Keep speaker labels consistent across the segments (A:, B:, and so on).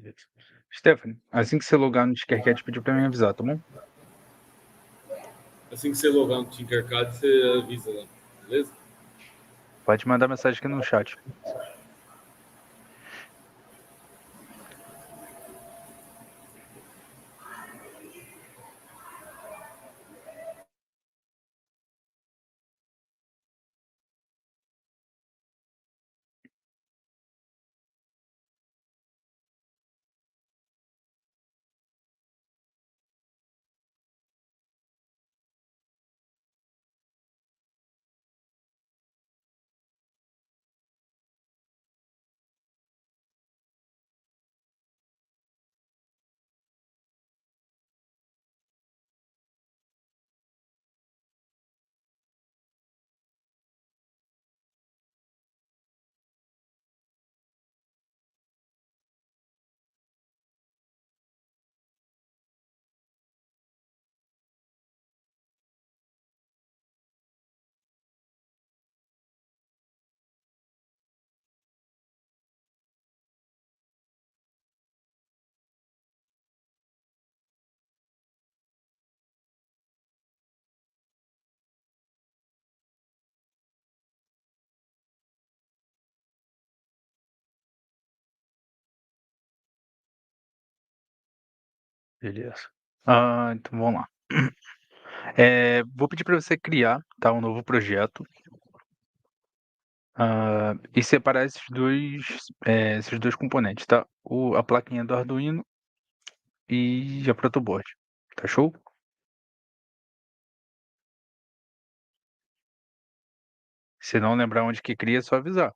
A: Beleza. Stephanie, assim que você logar no Tinkercad, pediu pra me avisar, tá bom?
B: Assim que você logar no Tinkercad, você avisa lá, beleza?
A: Pode mandar mensagem aqui no chat. Beleza. Então vamos lá. Vou pedir para você criar, tá, um novo projeto, e separar esses 2 componentes, tá? A plaquinha do Arduino e a protoboard. Tá show? Se não lembrar onde que cria, é só avisar.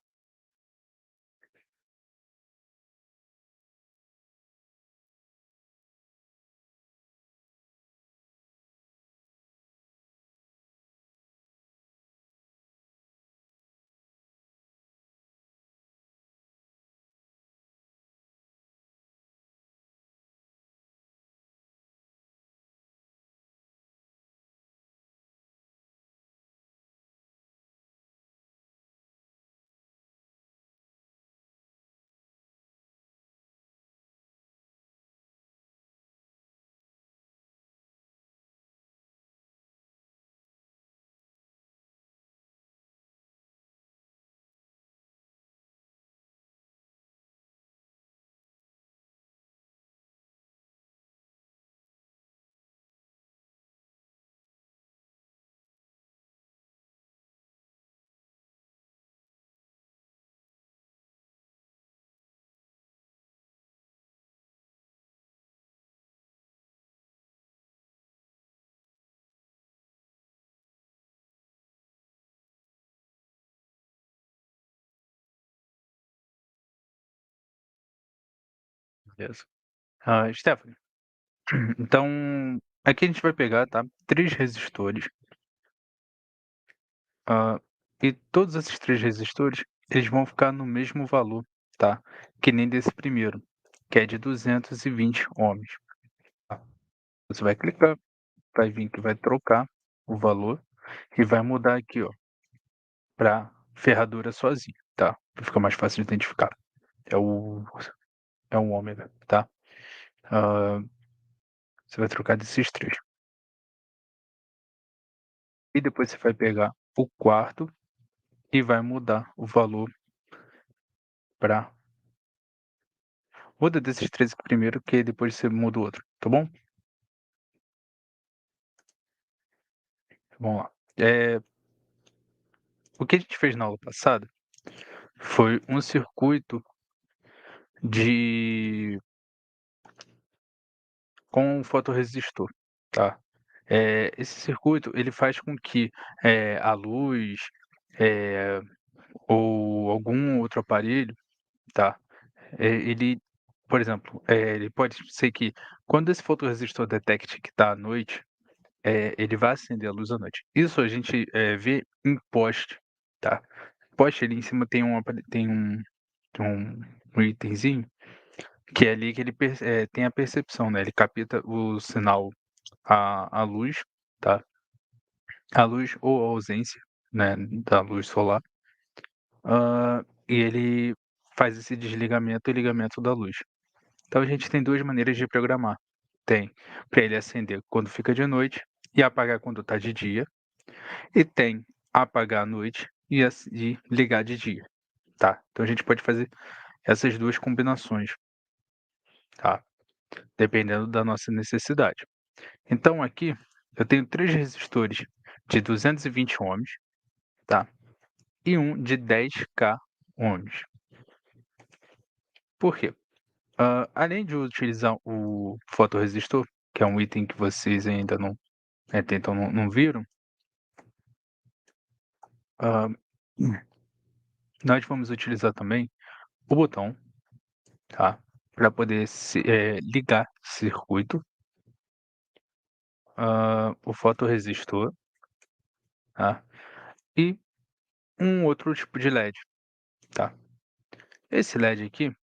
A: Beleza. Stephanie, então aqui a gente vai pegar, tá, 3 resistores, hã, e todos esses 3 resistores, eles vão ficar no mesmo valor, tá, que nem desse primeiro, que é de 220 ohms, tá. Você vai clicar, vai vir que vai trocar o valor e vai mudar aqui, ó, pra ferradura sozinho, tá, pra ficar mais fácil de identificar. É o é um ômega, tá. Hã, Você vai trocar desses 3. E depois você vai pegar o quarto e vai mudar o valor para muda desses 3 aqui primeiro, que depois você muda o outro, tá bom? Vamos lá. O que a gente fez na aula passada foi um circuito de com um fotorresistor, tá? Esse circuito ele faz com que, a luz, eh, ou algum outro aparelho, tá, ele, por exemplo, ele pode ser que quando esse fotorresistor detecte que está à noite, ele vai acender a luz à noite. Isso a gente, vê em poste, tá. Poste ali em cima tem um um itemzinho que é ali que ele tem a percepção, né, ele capta o sinal, a luz, tá, a luz ou a ausência, né, da luz solar, e ele faz esse desligamento e ligamento da luz. Então a gente tem 2 maneiras de programar. Tem para ele acender quando fica de noite e apagar quando está de dia, e tem apagar à noite e ligar de dia, tá. Então a gente pode fazer essas 2 combinações, tá, dependendo da nossa necessidade. Então aqui eu tenho 3 resistores de 220 ohms, tá, e um de 10k ohms. Por quê? Além de utilizar o fotorresistor, que é um item que vocês ainda não, até então não viram, hã, nós vamos utilizar também o botão, tá, para poder ligar circuito, o fotorresistor, tá, e um outro tipo de LED, tá. Esse LED aqui,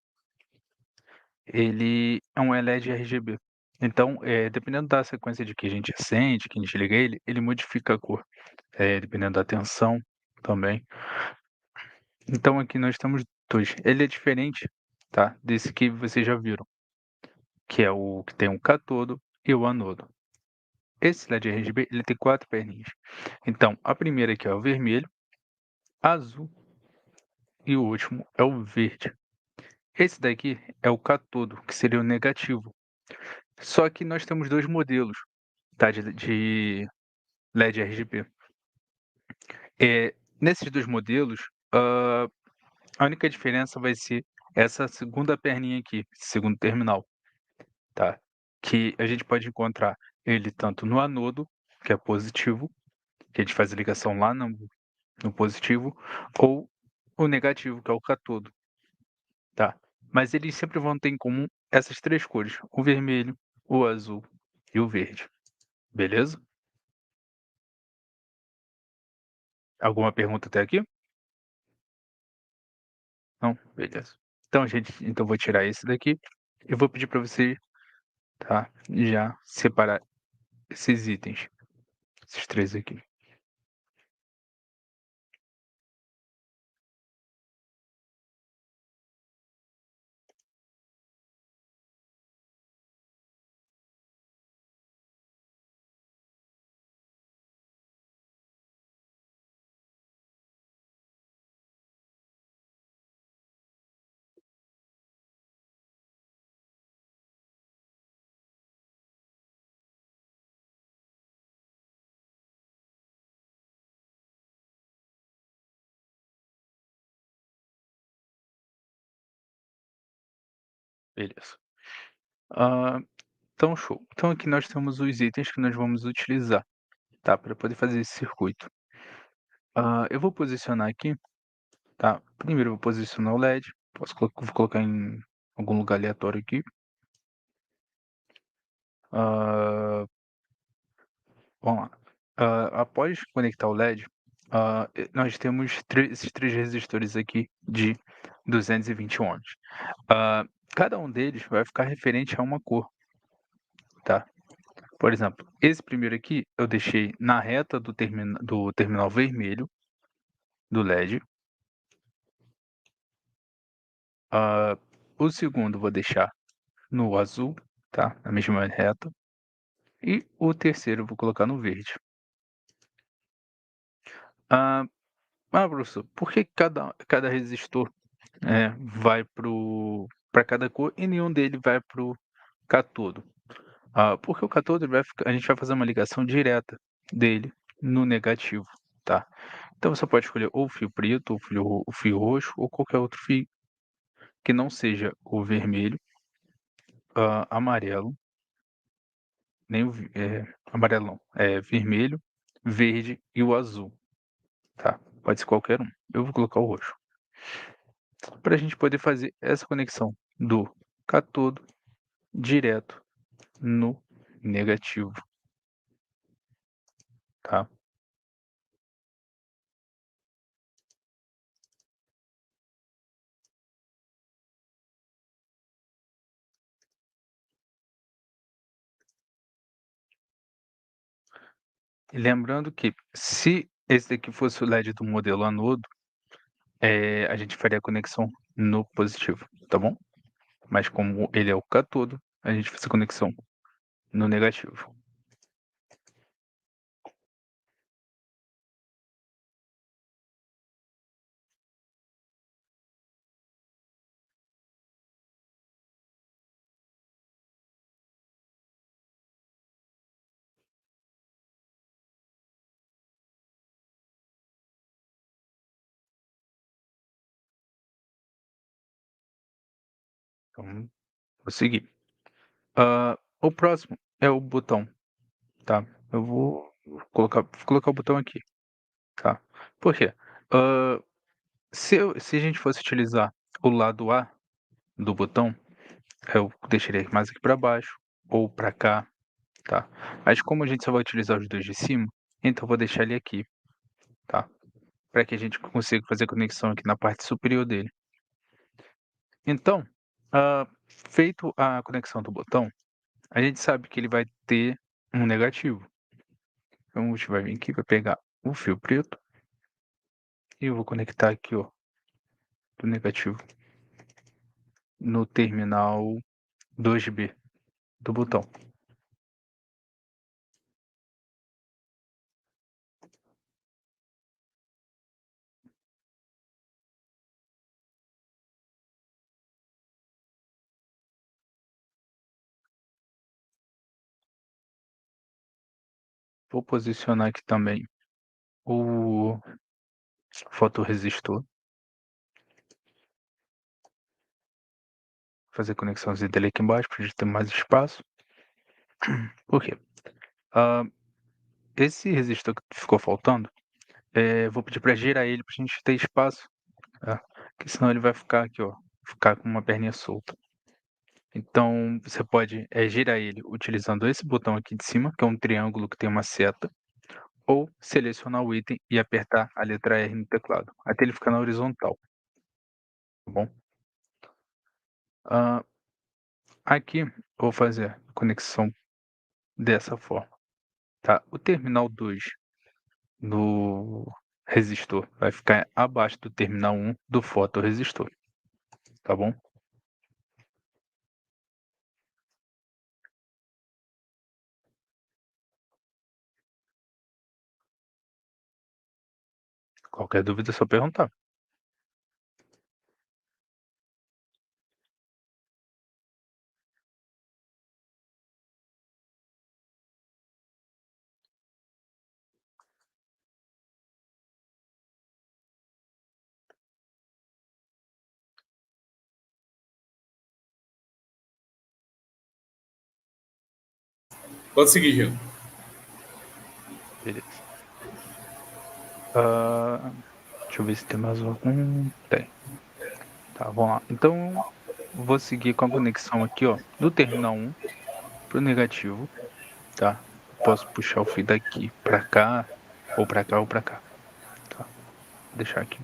A: ele é um LED RGB. Então, dependendo da sequência de que a gente acende, que a gente liga ele modifica a cor, dependendo da tensão também. Então aqui nós temos 2. Ele é diferente, tá, desse que vocês já viram, que é o que tem um cátodo e o anodo. Esse LED RGB, ele tem 4 perninhas. Então, a primeira aqui é o vermelho, azul e o último é o verde. Esse daqui é o cátodo, que seria o negativo. Só que nós temos 2 modelos, tá, de LED RGB. Nesses 2 modelos, a única diferença vai ser essa segunda perninha aqui, segundo terminal, tá. Que a gente pode encontrar ele tanto no anodo, que é positivo, que a gente faz a ligação lá no positivo, ou o negativo, que é o cátodo, tá. Mas eles sempre vão ter em comum essas 3 cores, o vermelho, o azul e o verde, beleza? Alguma pergunta até aqui? Não? Beleza. Então gente, então vou tirar esse daqui e vou pedir para você, tá, já separar esses itens, esses 3 aqui. Beleza. Hã, então show. Então aqui nós temos os itens que nós vamos utilizar, tá, para poder fazer esse circuito. Eu vou posicionar aqui, tá, primeiro eu vou posicionar o LED, vou colocar em algum lugar aleatório aqui. Hã, vamos lá. Após conectar o LED, nós temos esses 3 resistores aqui de 220 ohms. Cada um deles vai ficar referente a uma cor, tá. Por exemplo, esse primeiro aqui eu deixei na reta do terminal vermelho do LED. O segundo vou deixar no azul, tá, na mesma reta. E o terceiro eu vou colocar no verde. Ah, professor, por que cada resistor, vai para cada cor e nenhum dele vai para o cátodo? Porque o cátodo ele vai ficar a gente vai fazer uma ligação direta dele no negativo, tá. Então você pode escolher ou o fio preto, ou o fio roxo, ou qualquer outro fio que não seja o vermelho, amarelo, nem amarelo não, vermelho, verde e o azul, tá. Pode ser qualquer um. Eu vou colocar o roxo. Para a gente poder fazer essa conexão do cátodo direto no negativo, tá. E lembrando que se esse daqui fosse o LED do modelo anodo, a gente faria a conexão no positivo, tá bom? mas como ele é o cátodo, a gente faz a conexão no negativo. Então, vou seguir. O próximo é o botão, tá. Eu vou colocar o botão aqui, tá. Por quê? Hã, se a gente fosse utilizar o lado A do botão, eu deixaria mais aqui para baixo ou para cá, tá. Mas como a gente só vai utilizar os 2 de cima, então eu vou deixar ele aqui, tá. Para que a gente consiga fazer conexão aqui na parte superior dele. Então, feito a conexão do botão, a gente sabe que ele vai ter um negativo. Então a gente vai vir aqui, vai pegar o fio preto e eu vou conectar aqui, ó, do negativo no terminal 2B do botão. Vou posicionar aqui também o fotorresistor, fazer conexãozinha dele aqui embaixo para a gente ter mais espaço. Por quê? Hã, esse resistor que ficou faltando, vou pedir para girar ele para a gente ter espaço, tá, porque senão ele vai ficar aqui, ó, ficar com uma perninha solta. Então você pode, girar ele utilizando esse botão aqui de cima, que é um triângulo que tem uma seta, ou selecionar o item e apertar a letra R no teclado, até ele ficar na horizontal, tá bom? Hã, aqui eu vou fazer a conexão dessa forma, tá. O terminal 2 no resistor vai ficar abaixo do terminal 1 do fotorresistor, tá bom? Qualquer dúvida é só perguntar.
B: Pode seguir, Jean.
A: Beleza. Hã, deixa eu ver se tem mais algum. Tem. Tá, vamos lá. Então, vou seguir com a conexão aqui, ó, do terminal 1 para o negativo, tá. Posso puxar o fio daqui para cá, ou para cá ou para cá, tá. Vou deixar aqui.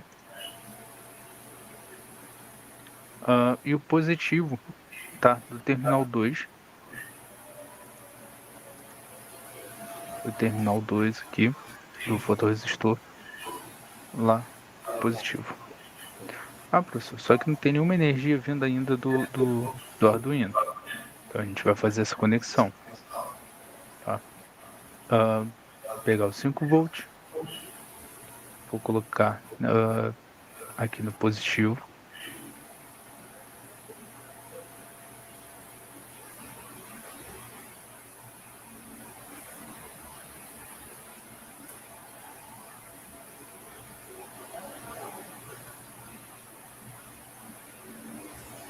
A: E o positivo, tá, do terminal 2, do terminal 2 aqui, do fotorresistor, lá para o positivo. Professor, só que não tem nenhuma energia vindo ainda do Arduino. Então a gente vai fazer essa conexão, tá. Pegar os 5 volts, vou colocar, aqui no positivo.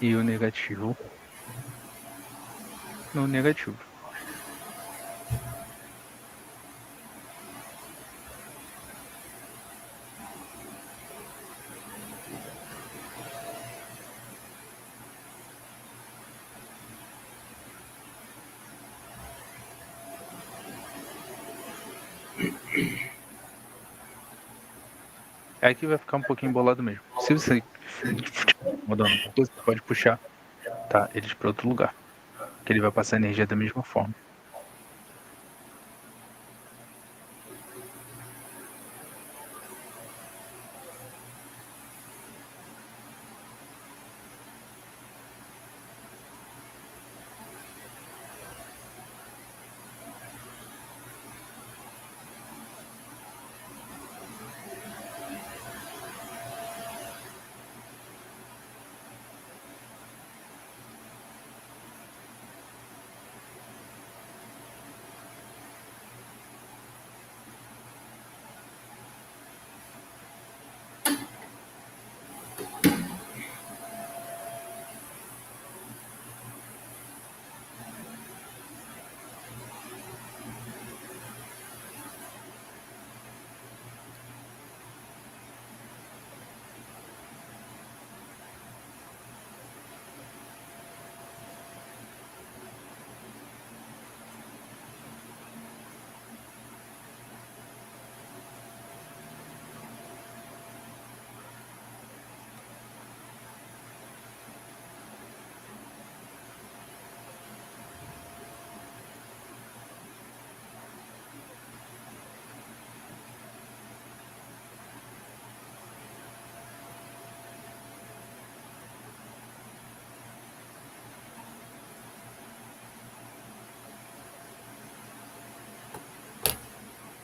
A: E o negativo no negativo. Aqui vai ficar um pouquinho embolado mesmo. Se você estiver incomodando alguma coisa, você pode puxar, tá, eles para outro lugar, que ele vai passar energia da mesma forma.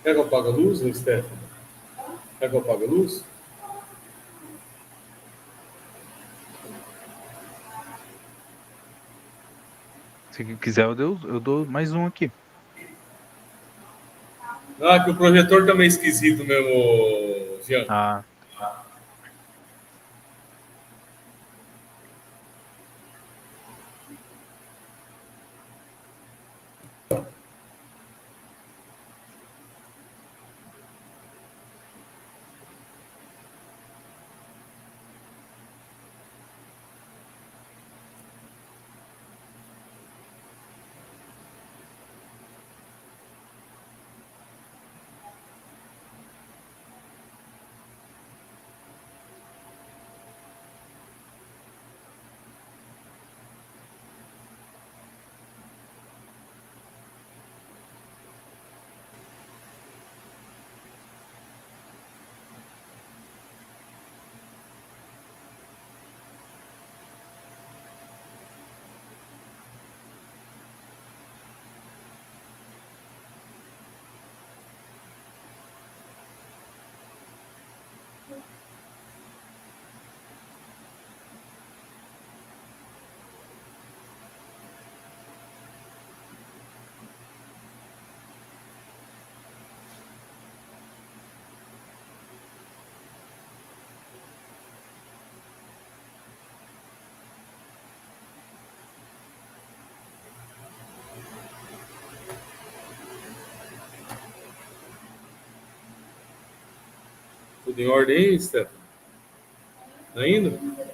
B: Quer que eu apague a luz, ô, Stefano? Quer que eu apague a luz?
A: Se quiser, eu dou mais um aqui.
B: Ah, que o projetor tá meio esquisito mesmo, Jean.
A: Ah,
B: Tudo em ordem aí, Stefano? Tá indo?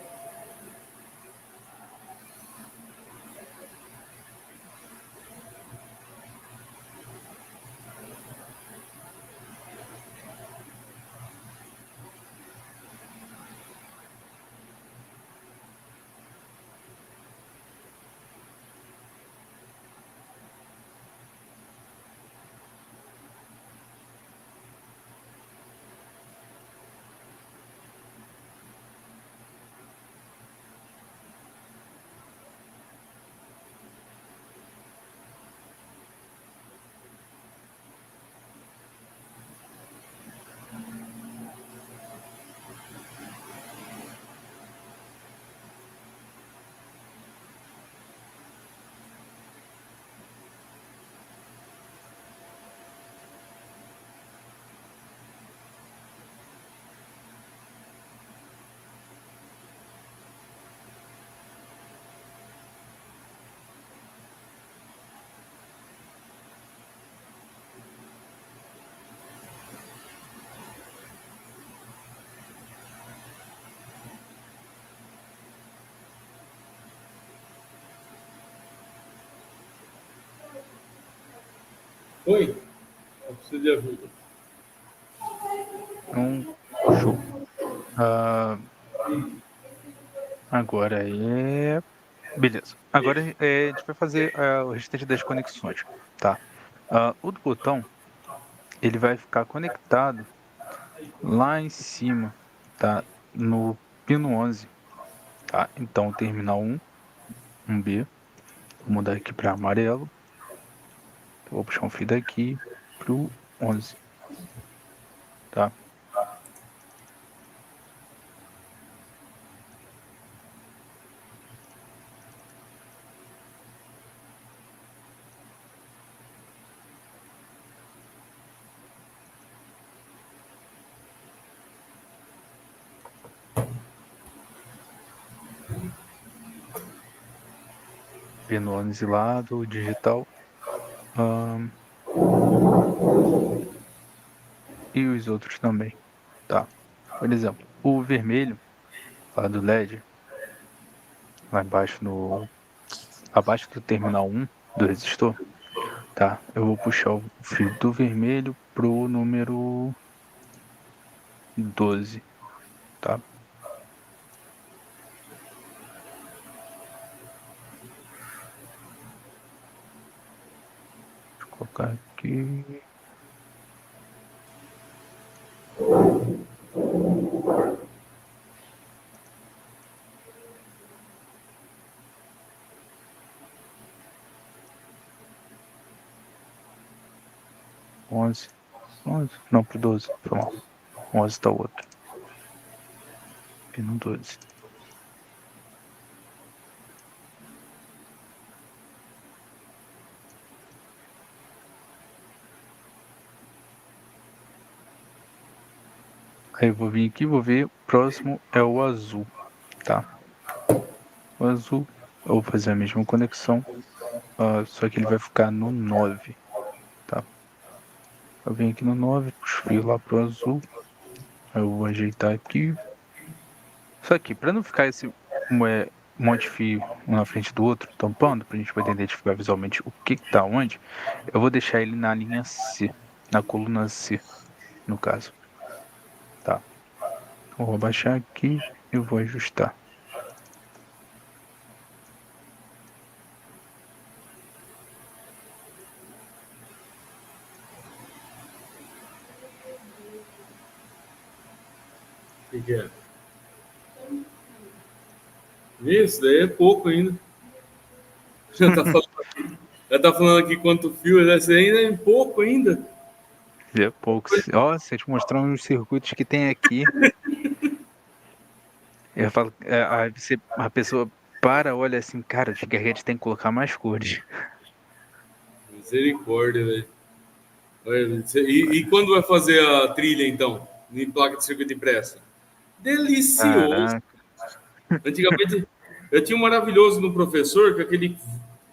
B: Oi? Eu preciso de ajuda.
A: então, show. Ah, agora é. Beleza. Agora a gente vai fazer o restante das conexões, tá? O do botão, ele vai ficar conectado lá em cima, tá? No pino 11, tá? Então, o terminal um b, vou mudar aqui para amarelo. Eu vou puxar um fio daqui pro 11, tá? Pino 11 lá do digital. ahn, e os outros também, tá? Por exemplo, o vermelho lá do LED, lá embaixo abaixo do terminal 1 do resistor, tá? Eu vou puxar o fio do vermelho pro número 12, tá? Deixa eu colocar aqui. 11. 11? Não, pro 12. Foi mal. 11 tá o outro. Pino 12. Aí eu vou vir aqui, vou ver. O próximo é o azul, tá? O azul, eu vou fazer a mesma conexão, só que ele vai ficar no 9, tá? Eu venho aqui no 9, puxo fio lá pro azul. Aí eu vou ajeitar aqui. Só que, para não ficar esse monte de fio um na frente do outro, tampando, pra gente poder identificar visualmente o que tá onde, eu vou deixar ele na linha C, na coluna C, no caso, tá? Então, eu vou abaixar aqui e eu vou ajustar.
B: O que é? Isso daí é pouco ainda. Já tá falando, já tá falando aqui quanto fio, essa ainda é pouco ainda.
A: É pouco. Ó, se eu te mostrar uns circuitos que tem aqui, eu falo, aí a pessoa para, olha assim, cara, de Gigahertz tem que colocar mais cores.
B: Misericórdia, velho. E quando vai fazer a trilha, então? Em placa de circuito impressa? Delicioso.
A: Caraca.
B: Antigamente, eu tinha um maravilhoso no professor, que aquele,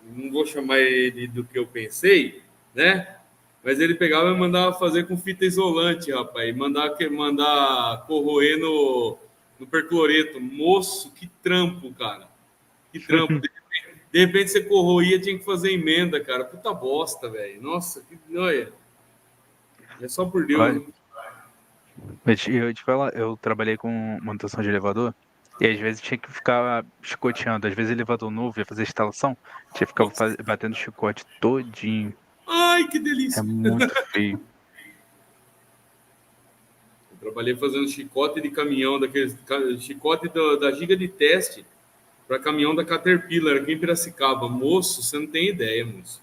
B: não vou chamar ele do que eu pensei, né? Mas ele pegava e mandava fazer com fita isolante, rapaz. E mandar corroer no percloreto. Moço, que trampo, cara. Que trampo. De repente você corroía, tinha que fazer emenda, cara. Puta bosta, velho. Nossa, que. Olha, é só por
A: Olha,
B: Deus.
A: eu te falar, eu trabalhei com manutenção de elevador e às vezes tinha que ficar chicoteando. Às vezes elevador novo ia fazer instalação, tinha que ficar
B: Nossa.
A: batendo chicote todinho.
B: Ai, que
A: É
B: delícia.
A: muito feio.
B: Eu trabalhei fazendo chicote de caminhão, chicote da giga de teste para caminhão da Caterpillar aqui em Piracicaba. Moço, você não tem ideia, moço.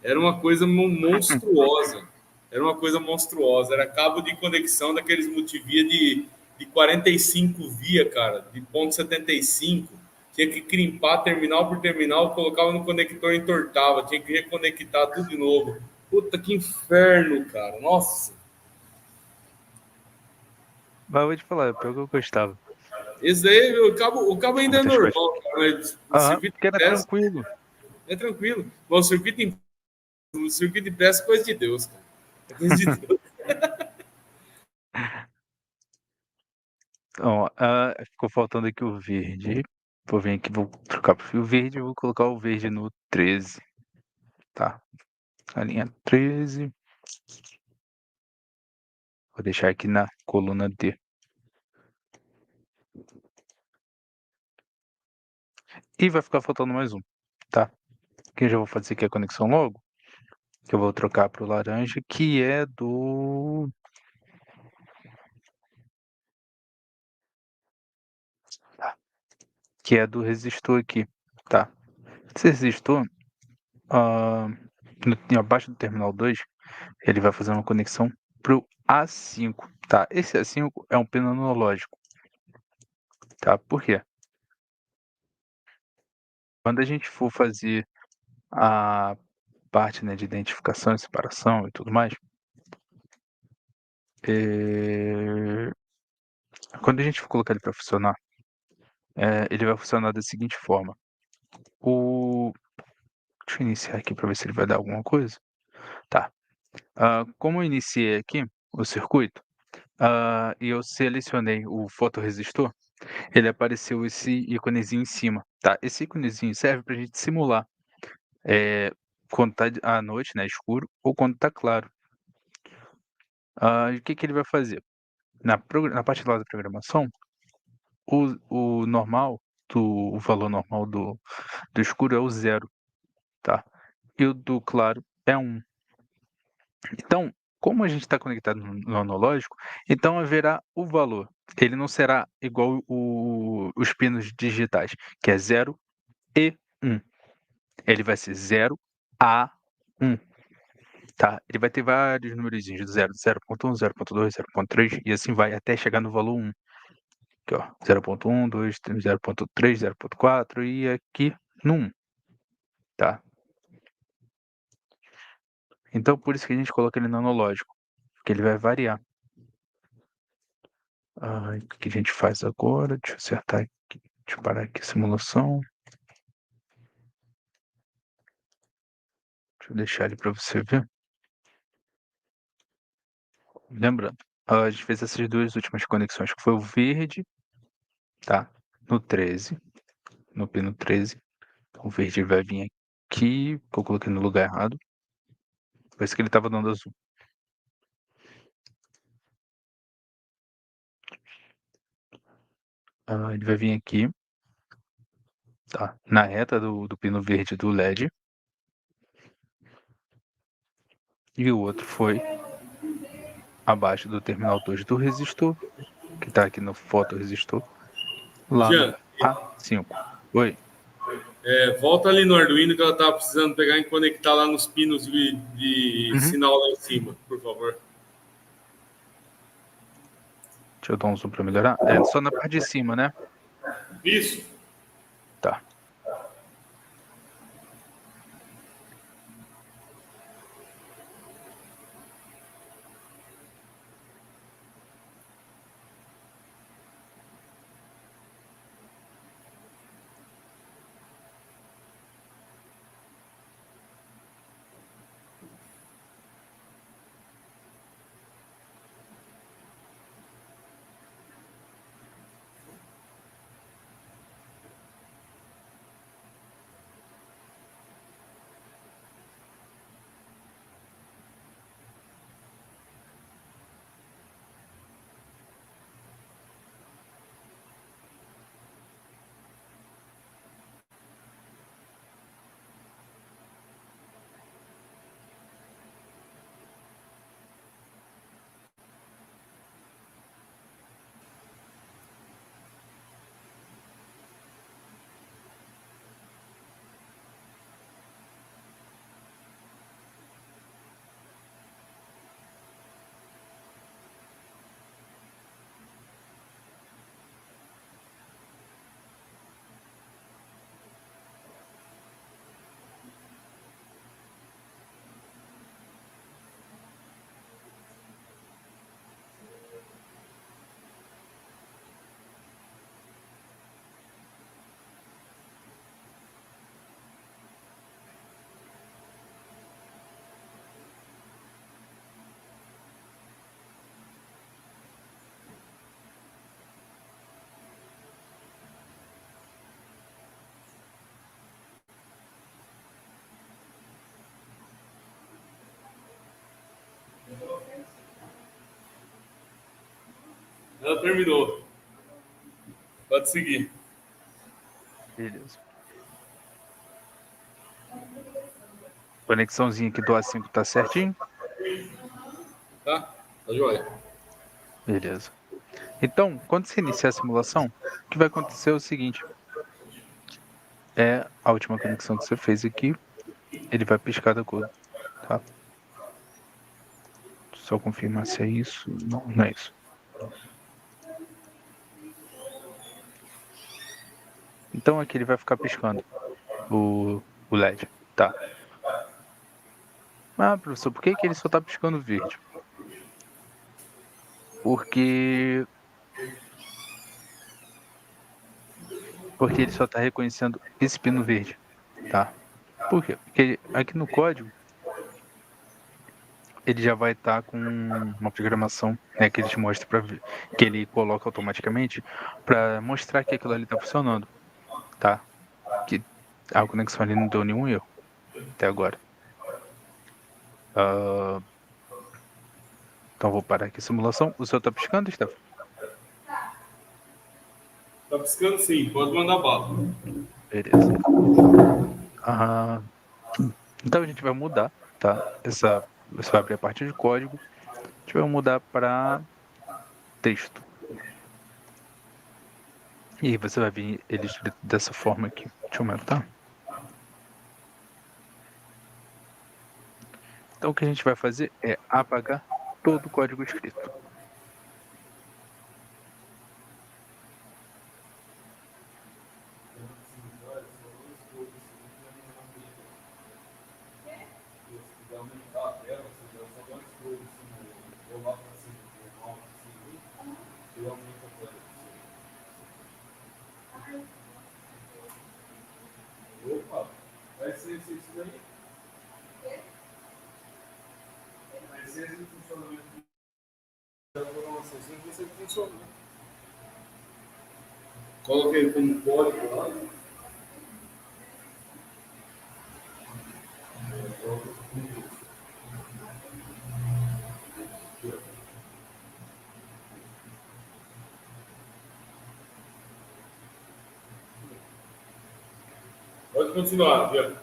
B: Era uma coisa monstruosa. Era uma coisa monstruosa. Era cabo de conexão daqueles multivia de 45 via, cara, de ponto 75. Tinha que crimpar terminal por terminal, colocava no conector e entortava. Tinha que reconectar tudo de novo. Puta que inferno, cara. Nossa.
A: Mas eu vou te falar, é pior que eu gostava.
B: Esse daí, o cabo ainda é
A: Botar chicote.
B: normal, cara, mas o
A: Aham,
B: circuito
A: porque era
B: impresso
A: tranquilo.
B: é tranquilo. Bom, o circuito impresso é coisa de Deus, cara. É coisa de Deus.
A: Então, ficou faltando aqui o verde. Vou vir aqui, vou trocar pro fio verde e vou colocar o verde no 13. Tá, a linha 13. Vou deixar aqui na coluna D. E vai ficar faltando mais um, tá? Que eu já vou fazer aqui a conexão logo. Que eu vou trocar pro laranja, que é do. Tá, que é do resistor aqui, tá? Esse resistor, ah, abaixo do terminal 2, ele vai fazer uma conexão pro A5, tá? Esse A5 é um pino analógico, tá? Por quê? Quando a gente for fazer a parte, né, de identificação e separação e tudo mais, eh, quando a gente for colocar ele para funcionar, ele vai funcionar da seguinte forma. O... Deixa eu iniciar aqui para ver se ele vai dar alguma coisa. Tá. Como eu iniciei aqui o circuito, e eu selecionei o fotoresistor, ele apareceu esse íconezinho em cima, tá? Esse íconezinho serve para a gente simular quando tá à noite, né, escuro, ou quando tá claro. O que que ele vai fazer? Na parte lá da programação, o normal, o valor normal do escuro é o zero, tá? E o do claro é um. Então, como a gente está conectado no analógico, então haverá o valor. Ele não será igual os pinos digitais, que é zero e um. Ele vai ser 0 a 1, tá? Ele vai ter vários numerozinhos, 0, 0.1, 0.2, 0.3 e assim vai até chegar no valor 1. Aqui, ó, 0.1, 2, 0.3, 0.4 e aqui no 1, tá? Então, por isso que a gente coloca ele no analógico, porque ele vai variar. O que a gente faz agora? Deixa eu acertar aqui, deixa eu parar aqui a simulação. Deixa eu deixar ele para você ver. Lembrando, a gente fez essas duas últimas conexões, que foi o verde, tá? No 13, no pino 13. Então, o verde vai vir aqui, que eu coloquei no lugar errado. Parece que ele estava dando azul. Ele vai vir aqui, tá? Na reta do pino verde do LED. E o outro foi abaixo do terminal 2 do resistor, que está aqui no fotoresistor, lá no
B: Jean,
A: A5. Oi,
B: volta ali no Arduino que ela tava precisando pegar e conectar lá nos pinos de
A: uhum.
B: sinal lá em cima, por favor.
A: Deixa eu dar um zoom para melhorar. É só na parte de cima, né?
B: Isso.
A: Tá.
B: Ela terminou. Pode seguir.
A: Beleza. Conexãozinha aqui do A5 tá certinho?
B: Tá? Tá joia.
A: Beleza. Então, quando você iniciar a simulação, o que vai acontecer é o seguinte. É a última conexão que você fez aqui, ele vai piscar da cor, tá? Só confirmar se é isso. Não, não é isso. Então aqui ele vai ficar piscando o LED, tá? Professor, por que ele só tá piscando verde? Porque ele só tá reconhecendo esse pino verde, tá? Por quê? Porque aqui no código ele já vai estar com uma programação, né, que ele te mostra para ver, que ele coloca automaticamente para mostrar que aquilo ali tá funcionando, tá? Que a conexão ali não deu nenhum erro até agora. Ah, então vou parar aqui a simulação. O seu tá piscando, Stefan?
B: Tá piscando sim, pode mandar bala.
A: Beleza. Ah, então a gente vai mudar, tá? Você vai abrir a parte de código, a gente vai mudar para texto. E aí você vai vir ele escrito dessa forma aqui. Deixa eu aumentar. Então o que a gente vai fazer é apagar todo o código escrito.
B: Opa, vai ser isso daí. Vai ser esse funcionamento da programação, sem que você funcione. Coloca ele como código lá. Pode continuar, Bia.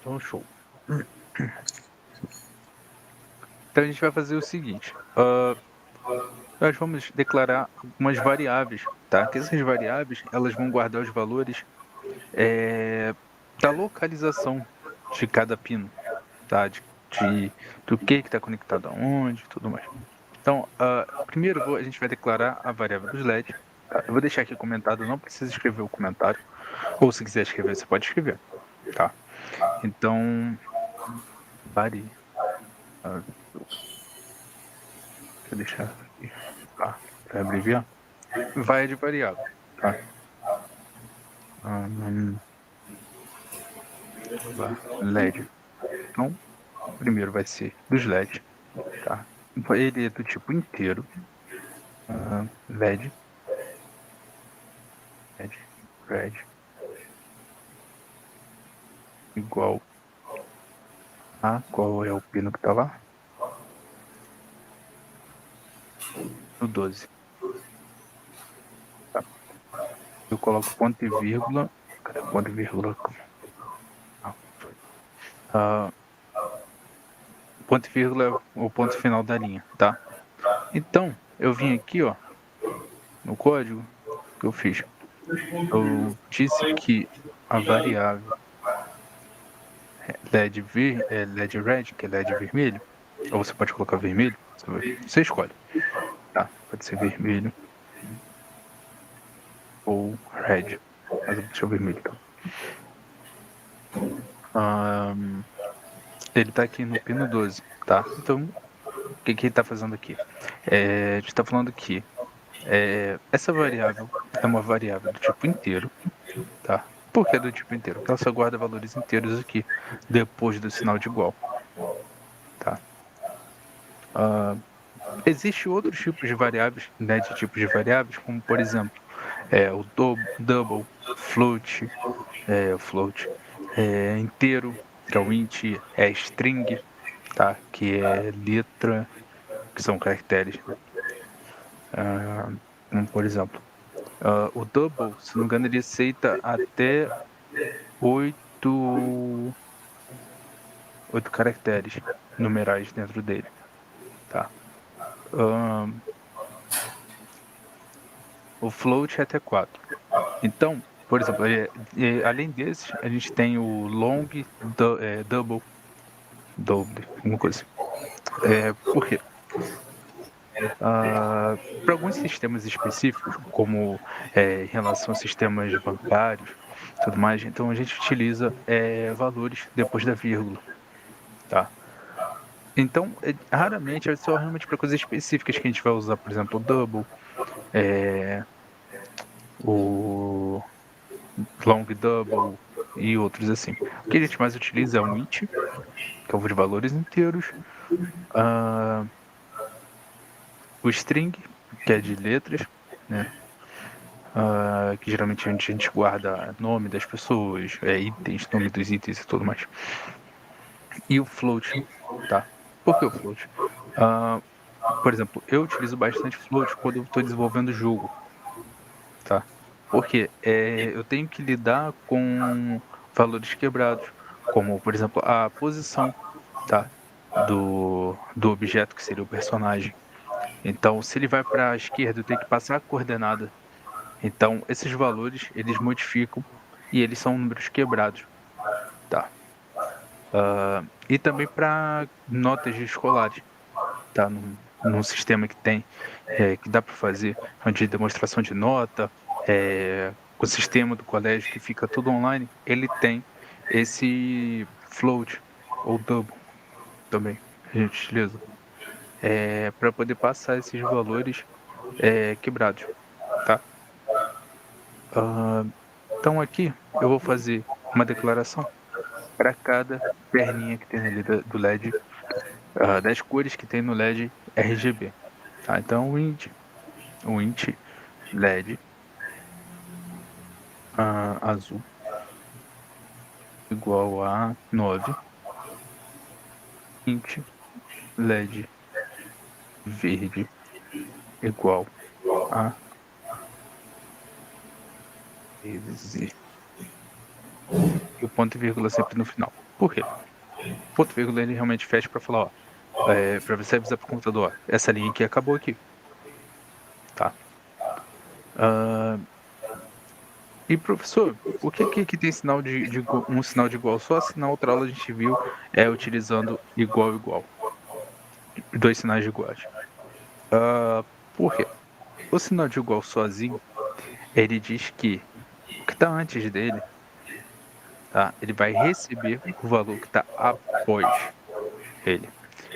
A: Então, show. Então a gente vai fazer o seguinte, nós vamos declarar algumas variáveis, tá? Que essas variáveis, elas vão guardar os valores da localização de cada pino, tá? Do que está conectado aonde e tudo mais. Então, primeiro a gente vai declarar a variável dos LED. Tá? Eu vou deixar aqui comentado, não precisa escrever o comentário. Ou se quiser escrever, você pode escrever, tá? Então, deixa eu deixar aqui, tá? Para abreviar. Vai de variável, tá? LED. Então, primeiro vai ser dos LED, tá? Ele é do tipo inteiro. LED. Red. Igual a qual é o pino que tá lá? No 12. Tá. Eu coloco ponto e vírgula. Cadê ponto e vírgula? Ponto e vírgula é o ponto final da linha, tá? Então, eu vim aqui, ó, no código que eu fiz. Eu disse que a variável LED red, que é LED vermelho, ou você pode colocar vermelho, você escolhe, tá? Pode ser vermelho ou red, mas eu vou deixar o vermelho, então. Ele tá aqui no pino 12, tá? Então, o que ele tá fazendo aqui? A gente tá falando que essa variável é uma variável do tipo inteiro, tá? Por que do tipo inteiro? Porque ela só guarda valores inteiros aqui, depois do sinal de igual, tá? Existem outros tipos de variáveis, né, de tipos de variáveis, como por exemplo, o double, float, inteiro, que é o int, string, tá? Que é letra, que são caracteres, né? Como por exemplo, o double, se não me engano, ele aceita até 8 caracteres numerais dentro dele, tá? O float é até 4. Então, por exemplo, além desses, a gente tem o long, double, alguma coisa assim. Por quê? Para alguns sistemas específicos, como em relação a sistemas bancários, tudo mais, então a gente utiliza valores depois da vírgula, tá? Então, raramente, é só realmente para coisas específicas que a gente vai usar, por exemplo, o double, o long double e outros assim. O que a gente mais utiliza é o int, que é o de valores inteiros, o string, que é de letras, né? Que geralmente a gente guarda nome das pessoas, itens, nome dos itens e tudo mais. E o float, tá? Por que o float? Por exemplo, eu utilizo bastante float quando eu estou desenvolvendo jogo, tá? Porque eu tenho que lidar com valores quebrados, como, por exemplo, a posição, tá? Do objeto, que seria o personagem. Então, se ele vai para a esquerda, eu tenho que passar a coordenada Então, esses valores, eles modificam e eles são números quebrados, tá? E também para notas de escolares, tá? Num sistema que tem, que dá para fazer, de demonstração de nota, o sistema do colégio que fica tudo online, ele tem esse float ou double também, que a gente utiliza, para poder passar esses valores, quebrados, tá? Hã, então aqui eu vou fazer uma declaração para cada perninha que tem ali do LED, das cores que tem no LED RGB, tá. Então o int LED, azul igual a 9, int LED verde igual a 13. E o ponto e vírgula sempre no final. Por quê? O ponto e vírgula ele realmente fecha para falar, ó, para você avisar para o computador: "Ó, essa linha aqui acabou aqui", tá. Hã, e professor, o que tem sinal de um sinal de igual? Só assim na outra aula a gente viu, utilizando igual, igual, 2 sinais de iguais. Por quê? O sinal de igual sozinho, ele diz que o que está antes dele, tá, ele vai receber o valor que está após ele.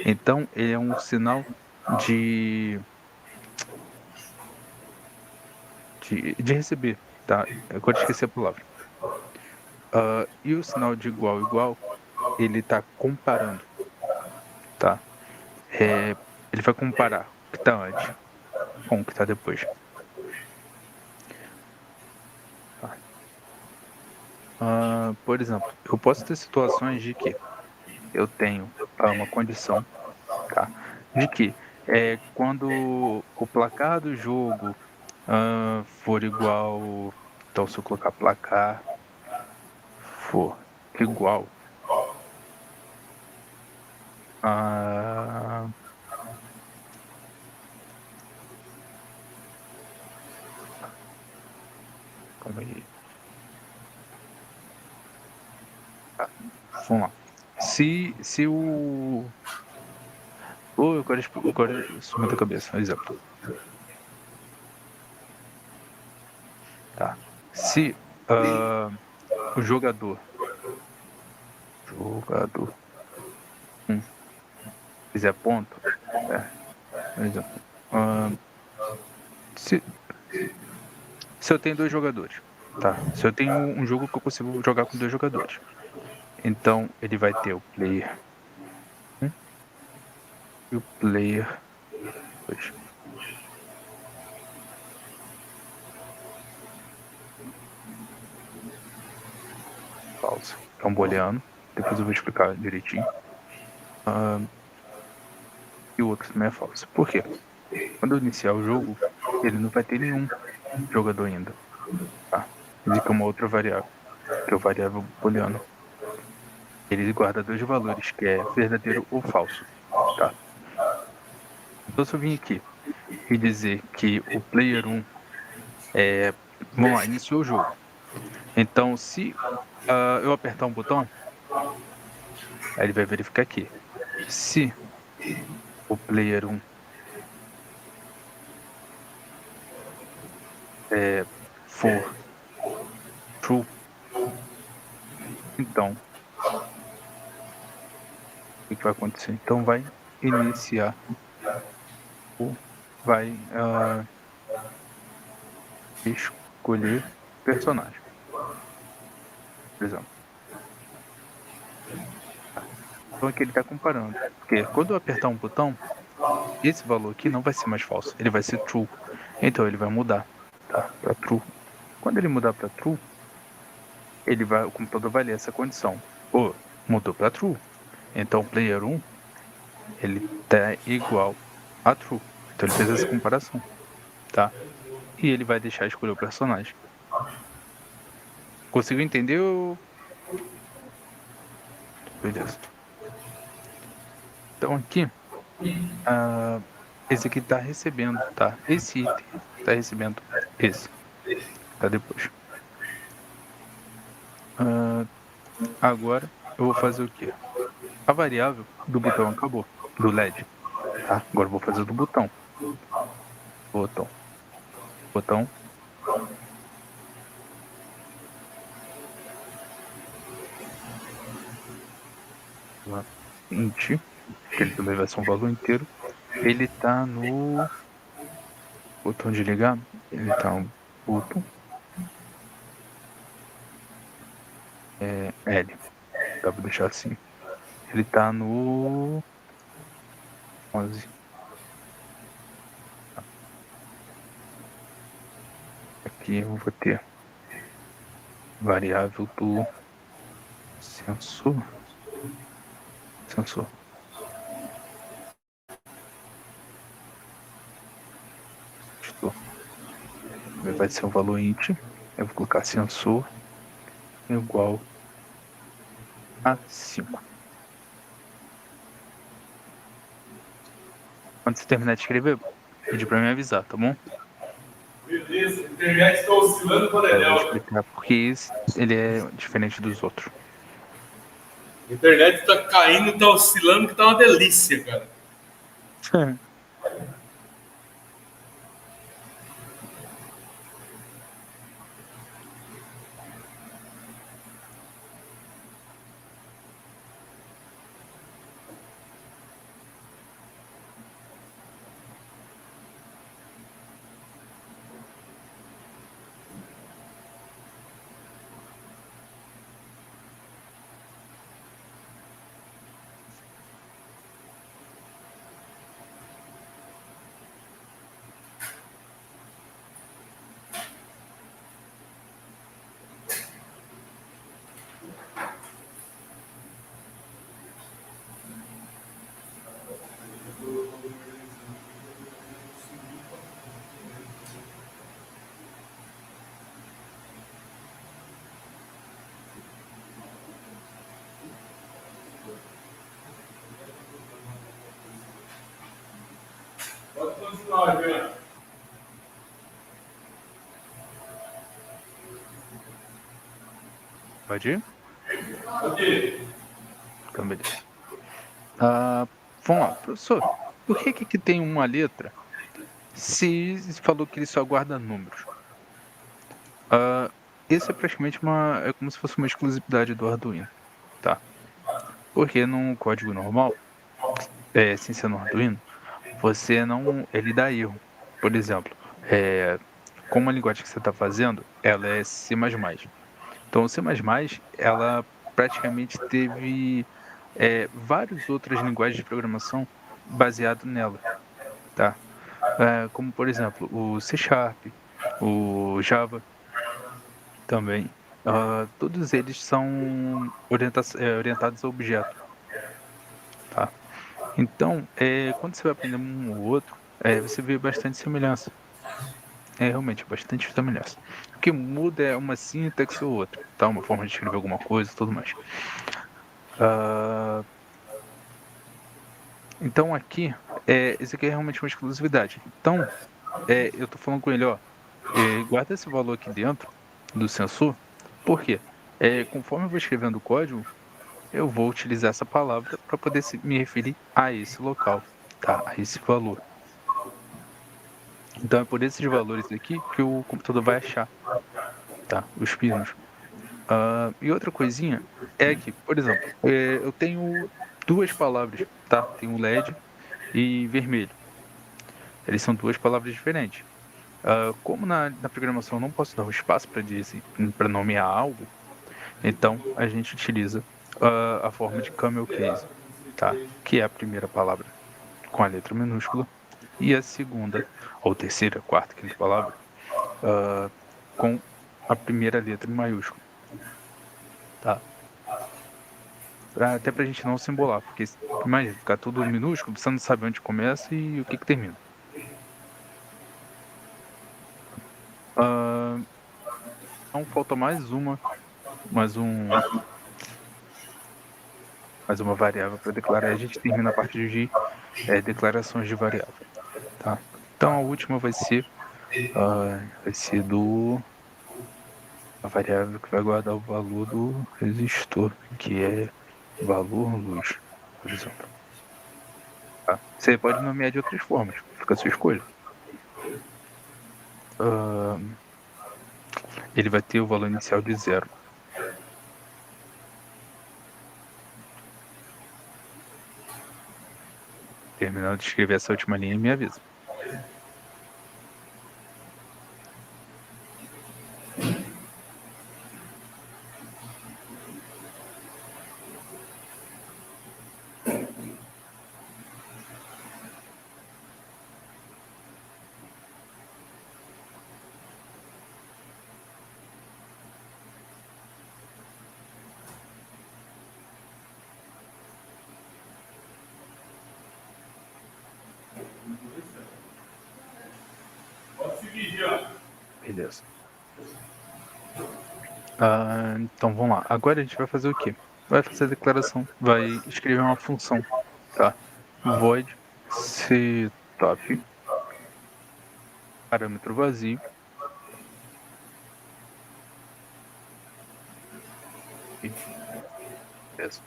A: Então ele é um sinal de de receber, tá. Agora esqueci a palavra. E o sinal de igual, igual, ele está comparando, tá. Ele vai comparar o que está antes com o que está depois, tá. Por exemplo, eu posso ter situações de que eu tenho, uma condição, tá, de que, quando o placar do jogo, for igual, então se eu colocar placar for igual a, calma aí, tá, vamos lá. Se o agora sumiu da cabeça, exemplo, tá. Se, hã, o jogador 1 fizer ponto, por exemplo, hã, se se eu tenho 2 jogadores, tá, se eu tenho um jogo que eu consigo jogar com 2 jogadores, então ele vai ter o player 1 e o player 2. Pausa. É um booleano, depois eu vou explicar direitinho. Hã, e o outro também é falso. Por quê? Quando eu iniciar o jogo, ele não vai ter nenhum jogador ainda, tá. Existe uma outra variável, que é o variável booleano. Ele guarda 2 valores, que é verdadeiro ou falso, tá. Então se eu vim aqui e dizer que o player 1, vamos lá, iniciou o jogo. Então se, eu apertar um botão, aí ele vai verificar aqui. Se o player 1, for true, então o que vai acontecer? Então vai iniciar o vai, escolher personagem, por exemplo. Então aqui ele está comparando, porque quando eu apertar um botão, esse valor aqui não vai ser mais falso, ele vai ser true. Então ele vai mudar, tá, para true. Quando ele mudar para true, o computador vai ler essa condição. Pô, mudou para true. Então o player 1, ele tá igual a true. Então ele fez essa comparação, tá. E ele vai deixar escolher o personagem. Conseguiu entender ou beleza. Então aqui, esse aqui está recebendo, tá, esse item está recebendo esse. tá depois. Agora eu vou fazer o quê? A variável do botão acabou, do LED, tá? Agora eu vou fazer do botão. Botão. Botão. Int, que ele também vai ser um valor inteiro. Ele tá no botão de ligar. Ele tá no botão. L. Dá pra deixar assim. Ele tá no 11. Aqui eu vou ter variável do sensor. Sensor. Vai ser um valor int. Eu vou colocar sensor igual a 5. Quando você terminar de escrever, pede pra me avisar, tá bom?
B: Beleza, a internet está oscilando para
A: Eu vou
B: ele.
A: explicar porque ele é diferente dos outros.
B: A internet está caindo, está oscilando, que tá uma delícia, cara. Pode continuar, Juliano.
A: Pode ir?
B: Ok.
A: Então, beleza. Vamos lá, professor. Por que tem uma letra se falou que ele só guarda números? Isso é praticamente é como se fosse uma exclusividade do Arduino, tá? Porque no código normal, sem ser no Arduino, você não, ele dá erro. Por exemplo, como a linguagem que você está fazendo, ela é C++. Então, o C++, ela praticamente teve várias outras linguagens de programação baseado nela, tá? Como, por exemplo, o C Sharp, o Java também. Todos eles são orientados a objeto, tá? Então, quando você vai aprender um ou outro, você vê bastante semelhança. Realmente, bastante semelhança. O que muda é uma sintaxe ou outra, tá? Uma forma de escrever alguma coisa e tudo mais. Ah, então aqui, isso aqui é realmente uma exclusividade. Então, eu tô falando com ele, ó, guarda esse valor aqui dentro do sensor, por quê? Conforme eu vou escrevendo o código, eu vou utilizar essa palavra para poder me referir a esse local, tá? A esse valor. Então é por esses valores aqui que o computador vai achar, tá? Os pinos. E outra coisinha é que, por exemplo, eu tenho duas palavras, tá? Tenho LED e vermelho. Eles são duas palavras diferentes. Como na programação eu não posso dar o espaço para nomear algo, então a gente utiliza a forma de camel case, tá? Que é a primeira palavra com a letra minúscula e a segunda, ou terceira, quarta, quinta palavra com a primeira letra em maiúsculo, tá? Até pra gente não se embolar, porque imagina, ficar tudo minúsculo, você não sabe onde começa e o que termina. Ah, então falta mais um, mais uma variável para declarar. A gente termina a parte de declarações de variável, tá? Então a última vai ser Vai ser a variável que vai guardar o valor do resistor, que é valor luz, por exemplo. Tá? Você pode nomear de outras formas, fica a sua escolha. Ah, ele vai ter o valor inicial de zero. Terminando de escrever essa última linha, me avisa.
B: Pode seguir, já.
A: Beleza. Então vamos lá. Agora a gente vai fazer o quê? Vai fazer a declaração, vai escrever uma função, tá? Void setup, parâmetro vazio. Beleza.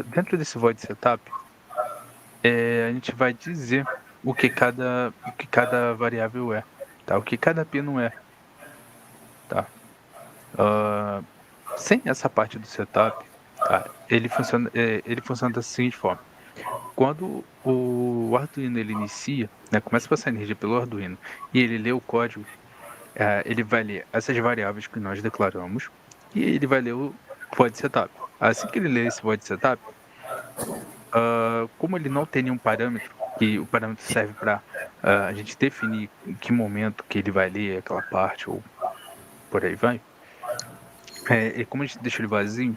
A: Dentro desse void setup, a gente vai dizer o que cada variável é, tá? O que cada pino é, tá? Ah, sem essa parte do setup, tá? Ele funciona da seguinte forma. Quando o Arduino ele inicia, né, começa a passar energia pelo Arduino e ele lê o código, ele vai ler essas variáveis que nós declaramos e ele vai ler o void setup. Assim que ele lê esse void setup, como ele não tem nenhum parâmetro, que o parâmetro serve para a gente definir em que momento que ele vai ler aquela parte ou por aí vai, e como a gente deixa ele vazio,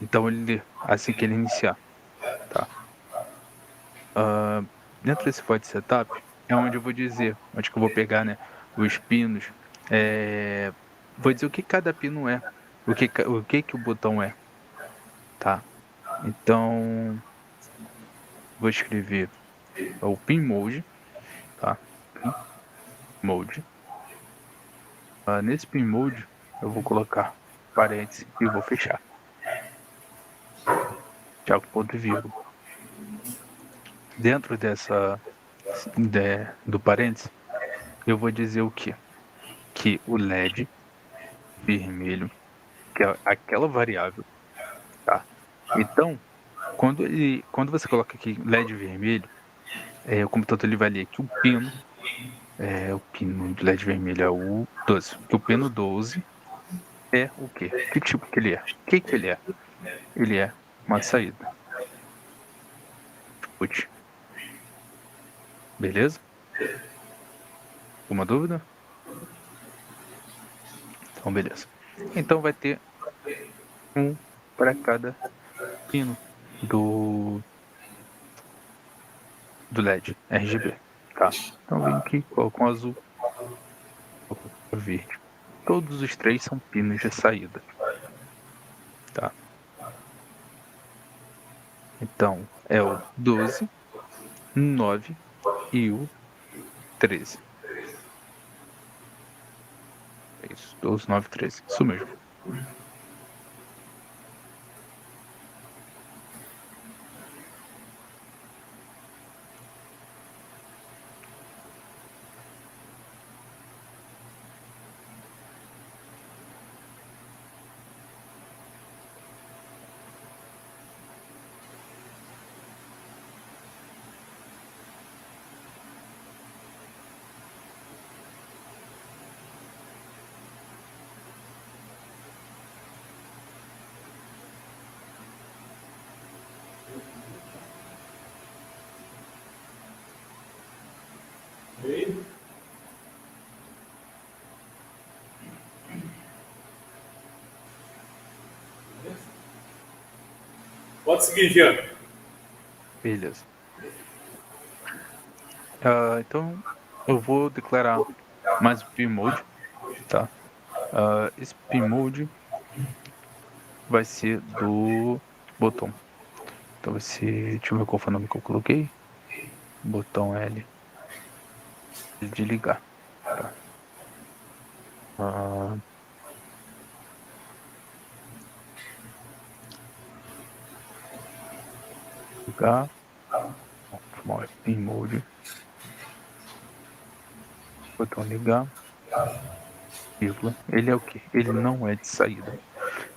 A: então ele lê assim que ele iniciar, tá? Ah, dentro desse void setup é onde eu vou dizer, onde que eu vou pegar, né, os pinos, vou dizer o que cada pino é, o que o botão é, tá? Então, vou escrever o pin mode, tá? Pin mode. Nesse pin mode, eu vou colocar parênteses e vou fechar, já com ponto e vírgula. Dentro do parênteses, eu vou dizer o quê? Que o LED vermelho, que é aquela variável, tá? Então, quando você coloca aqui LED vermelho, o computador ele vai ler que o pino de LED vermelho é o 12, que o pino 12 é o quê? Que tipo que ele é? O que que ele é? Ele é uma saída. Put. Beleza? Alguma dúvida? Então, beleza. Então vai ter um para cada pino do, do LED RGB, tá? Então vem aqui, coloco um azul, coloco um verde. Todos os três são pinos de saída, tá? Então é o 12, 9 e o 13. É isso, 12, 9, 13. Isso mesmo.
B: Pode seguir, Jean.
A: Beleza. Então eu vou declarar mais o pmode, tá? Esse pmode vai ser do botão. Então vai ser, deixa eu ver qual foi o nome que eu coloquei. Botão L. de ligar, tá. Ah, ligar, small spin mode, botão ligar, vírgula. Ele é o quê? Ele não é de saída,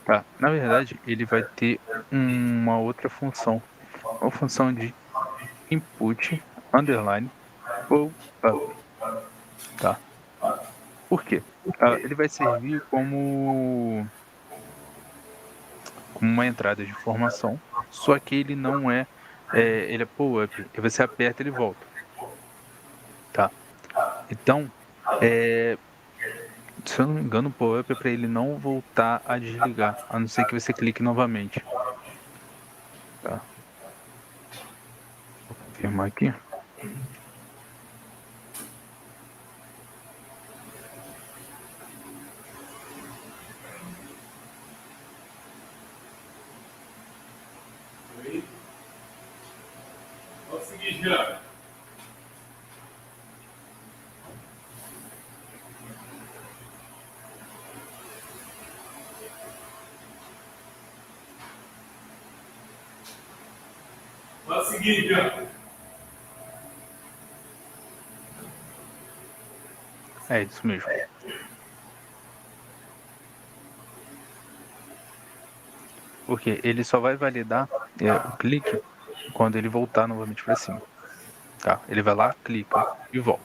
A: tá. Na verdade, ele vai ter uma outra função, uma função de input, underline, pull up, tá. Por quê? Ele vai servir como uma entrada de informação, só que ele não é, ele é pull up, e você aperta ele volta, tá. Então, eh, se eu não me engano o pull up é pra ele não voltar a desligar, a não ser que você clique novamente, tá. Vou confirmar aqui.
B: Pode seguir, Jean. Pode seguir, Jean.
A: É isso mesmo. Porque ele só vai validar, o clique quando ele voltar novamente para cima, tá. Ele vai lá, clica e volta,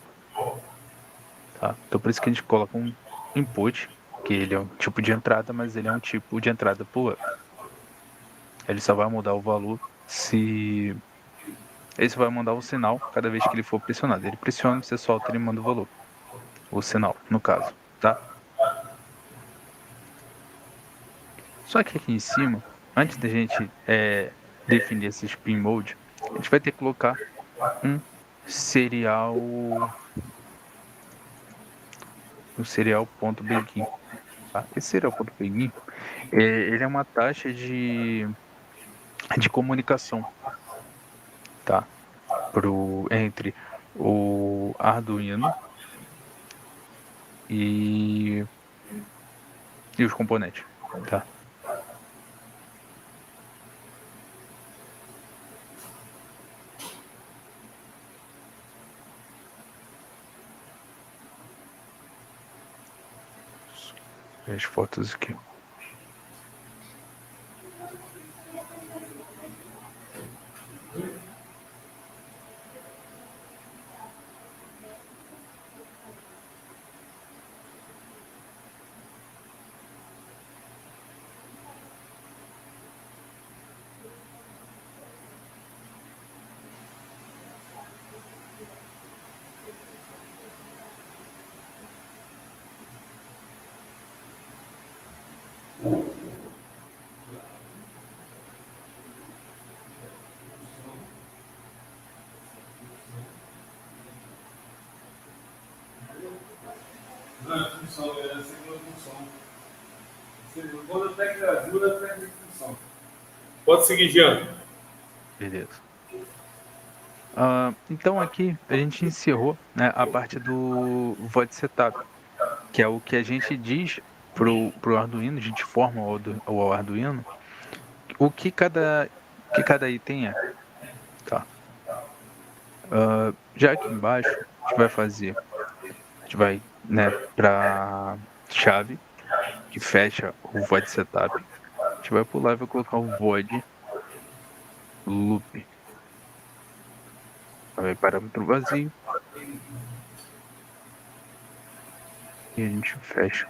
A: tá. Então por isso que a gente coloca um input, que ele é um tipo de entrada, mas ele é um tipo de entrada pull up. Ele só vai mudar o valor se ele só vai mandar o sinal cada vez que ele for pressionado. Ele pressiona, você solta, ele manda o valor, o sinal, no caso, tá. Só que aqui em cima, antes da gente, definir esse spin mode, a gente vai ter que colocar um serial o serial.begin, tá. Esse serial.begin, ele é uma taxa de comunicação, tá, entre o Arduino e os componentes, tá. As fotos aqui.
B: Não, é função, é a segunda função. Segunda técnica ajuda, técnica de função. Pode seguir, Jean.
A: Beleza. Então aqui a gente encerrou, né, a parte do void setup, que é o que a gente diz pro Arduino, a gente forma o Arduino, o que cada item é, tá. Já aqui embaixo, a gente vai fazer, a gente vai, né, pra chave, que fecha o void setup, a gente vai pular e vai colocar o void loop, vai parâmetro vazio, e a gente fecha.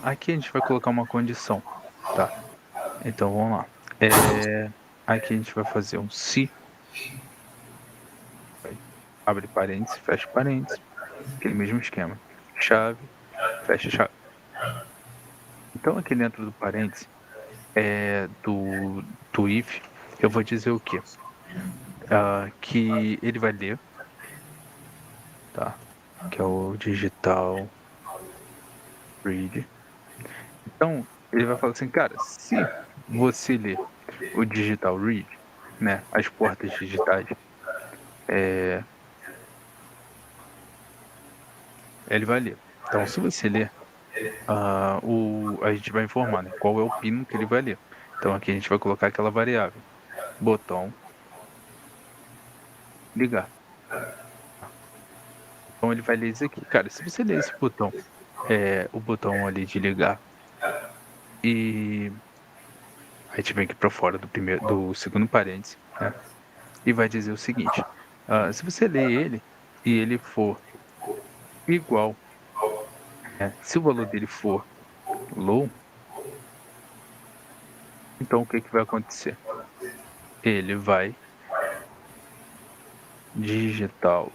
A: Aqui a gente vai colocar uma condição, tá. Então vamos lá. Aqui a gente vai fazer um se, abre parênteses, fecha parênteses, aquele mesmo esquema. Chave, fecha chave. Então aqui dentro do parênteses, do if, eu vou dizer o quê? Que ele vai ler, tá? Que é o digital read. Então ele vai falar assim, cara, se você ler o digital read, né, as portas digitais, ele vai ler. Então se você ler, a gente vai informar, né, qual é o pino que ele vai ler. Então aqui a gente vai colocar aquela variável, botão ligar. Então ele vai ler isso aqui. Cara, se você ler esse botão, o botão ali de ligar, e a gente vem aqui para fora do segundo parêntese, né, e vai dizer o seguinte, se você ler ele e ele for igual, né, se o valor dele for low, então o que que vai acontecer? Ele vai digitar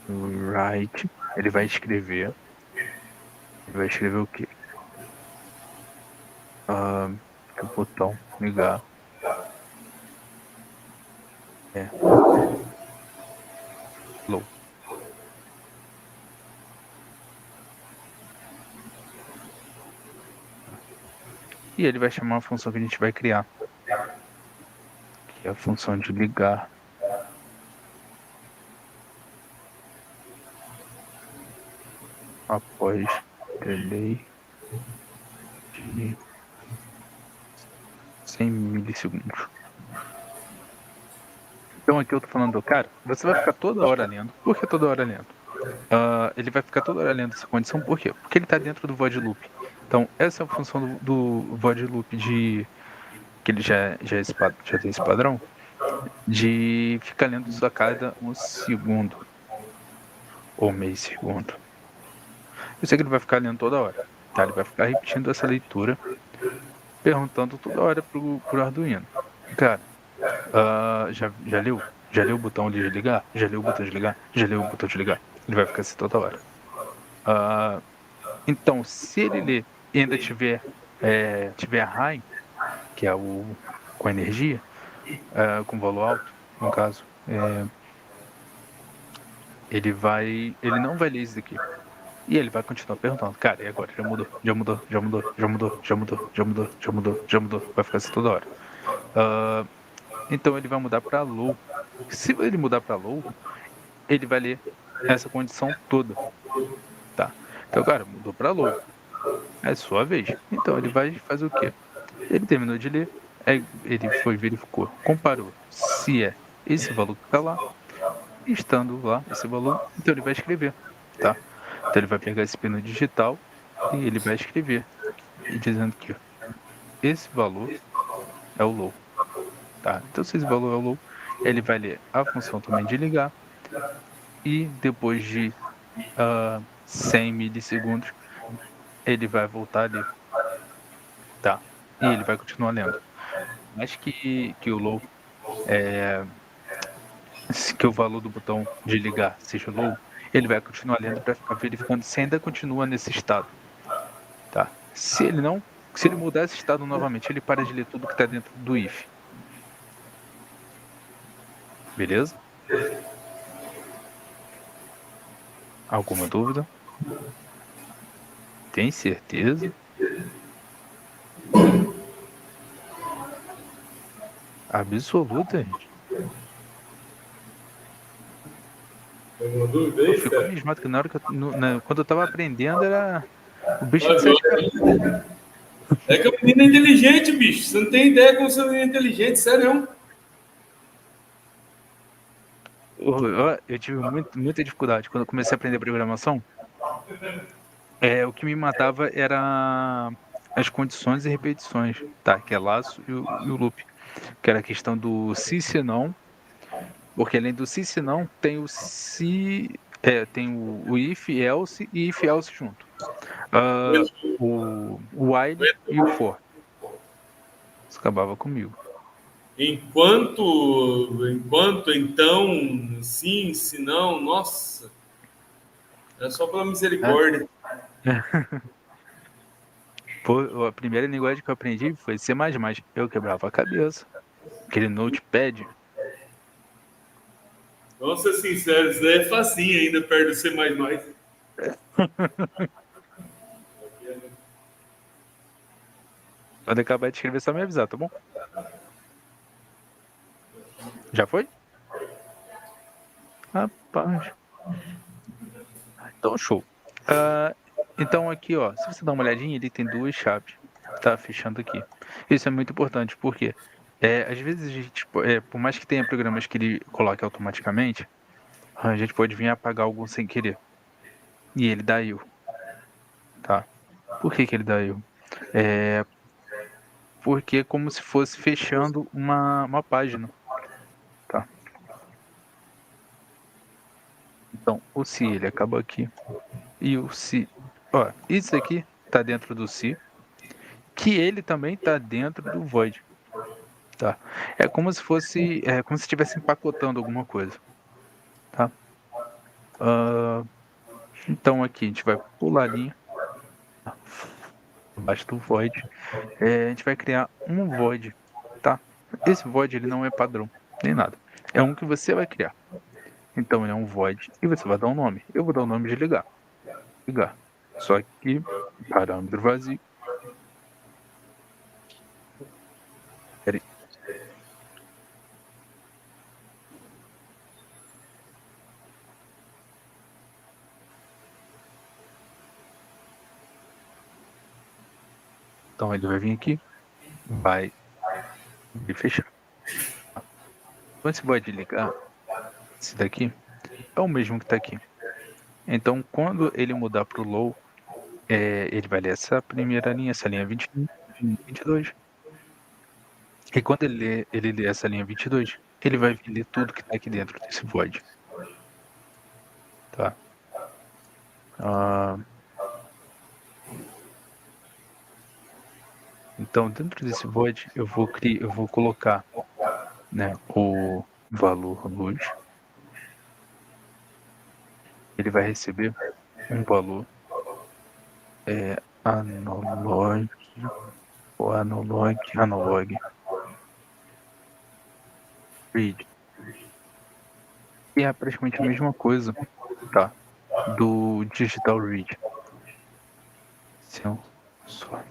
A: write, ele vai escrever o quê? Ah, que o botão ligar é low. E ele vai chamar uma função que a gente vai criar, que é a função de ligar após delay de 100 milissegundos. Então aqui eu tô falando, cara, você vai ficar toda hora lendo. Por que toda hora lendo? Ele vai ficar toda hora lendo essa condição, por quê? Porque ele está dentro do void loop. Então, essa é a função do void loop que ele já tem esse padrão, de ficar lendo isso a cada um segundo, ou meio segundo. Eu sei que ele vai ficar lendo toda hora, tá? Ele vai ficar repetindo essa leitura, perguntando toda hora pro Arduino. Cara, já leu? Já leu o botão de ligar? Já leu o botão de ligar? Já leu o botão de ligar? Ele vai ficar assim toda hora. Então, se ele ler e ainda tiver high, que é o com energia, com valor alto, no caso, ele não vai ler isso daqui. E ele vai continuar perguntando, cara, e agora? Já mudou, já mudou, já mudou, já mudou, já mudou, já mudou, já mudou, já mudou. Vai ficar assim toda hora. Então ele vai mudar para low. Se ele mudar para low, ele vai ler essa condição toda, tá? Então, cara, mudou para low. É sua vez. Então ele vai fazer o quê? Ele terminou de ler, ele foi, verificou, comparou se é esse valor que está lá, estando lá esse valor, então ele vai escrever, tá? Então ele vai pegar esse pino digital e ele vai escrever, e dizendo que esse valor é o low, tá? Então se esse valor é o low, ele vai ler a função também de ligar e depois de 100 milissegundos, ele vai voltar ali, tá? E ele vai continuar lendo. Mas que o low que o valor do botão de ligar seja low, ele vai continuar lendo para ficar verificando se ainda continua nesse estado, tá? Se ele mudar esse estado novamente, ele para de ler tudo que está dentro do if. Beleza? Alguma dúvida? Tem certeza? Absoluta, gente.
B: Alguma dúvida
A: Eu
B: aí,
A: fico
B: Steph?
A: abismado que na hora que quando eu tava aprendendo era o bicho de sete cabeças.
B: É que o menino é inteligente, bicho. Você não tem ideia como você é inteligente, sério.
A: Eu tive muita dificuldade quando eu comecei a aprender programação. O que me matava era as condições e repetições, tá? Que é laço e o loop. Que era a questão do se não, porque além do se não, tem o se. Tem o if else e if else junto. Ah, o while e o for. Isso acabava comigo.
B: Enquanto, então, sim, se não, nossa, é só pela
A: É.
B: misericórdia.
A: Pô, a primeira linguagem que eu aprendi foi C++. Eu quebrava a cabeça. Aquele notepad.
B: Vamos ser sinceros, isso daí é facinho ainda perto do C++.
A: Quando acabar de escrever, só me avisar, tá bom? Já foi? Rapaz. Então, show. Ah, então aqui, ó, se você dá uma olhadinha, ele tem 2 chaves, tá fechando aqui. Isso é muito importante, porque, às vezes a gente por mais que tenha programas que ele coloque automaticamente, a gente pode vir apagar algum sem querer, e ele dá erro, tá. Por que que ele dá erro? Eh, Porque é como se fosse fechando uma página, tá. Então, o se ele acaba aqui, e o se ó, isso aqui tá dentro do se, que ele também tá dentro do void. Tá. É como se estivesse empacotando alguma coisa, tá. Hã, então aqui a gente vai pular a linha, abaixo do void, a gente vai criar um void, tá. Esse void ele não é padrão, nem nada, é um que você vai criar. Então ele é um void e você vai dar um nome. Eu vou dar o nome de ligar, ligar. Só que parâmetro vazio. Espera aí. Então ele vai vir aqui, vai fechar. Então esse void ligar, esse daqui, é o mesmo que está aqui. Então quando ele mudar para o low, ele vai ler essa primeira linha, essa linha 21, 22. E quando ele lê essa linha 22, ele vai vir ler tudo que está aqui dentro desse void, tá. Hã, então dentro desse void eu vou colocar, né, o valor luz, ele vai receber um valor, analog ou analog read, que é praticamente a mesma coisa, tá, do digital read. Só.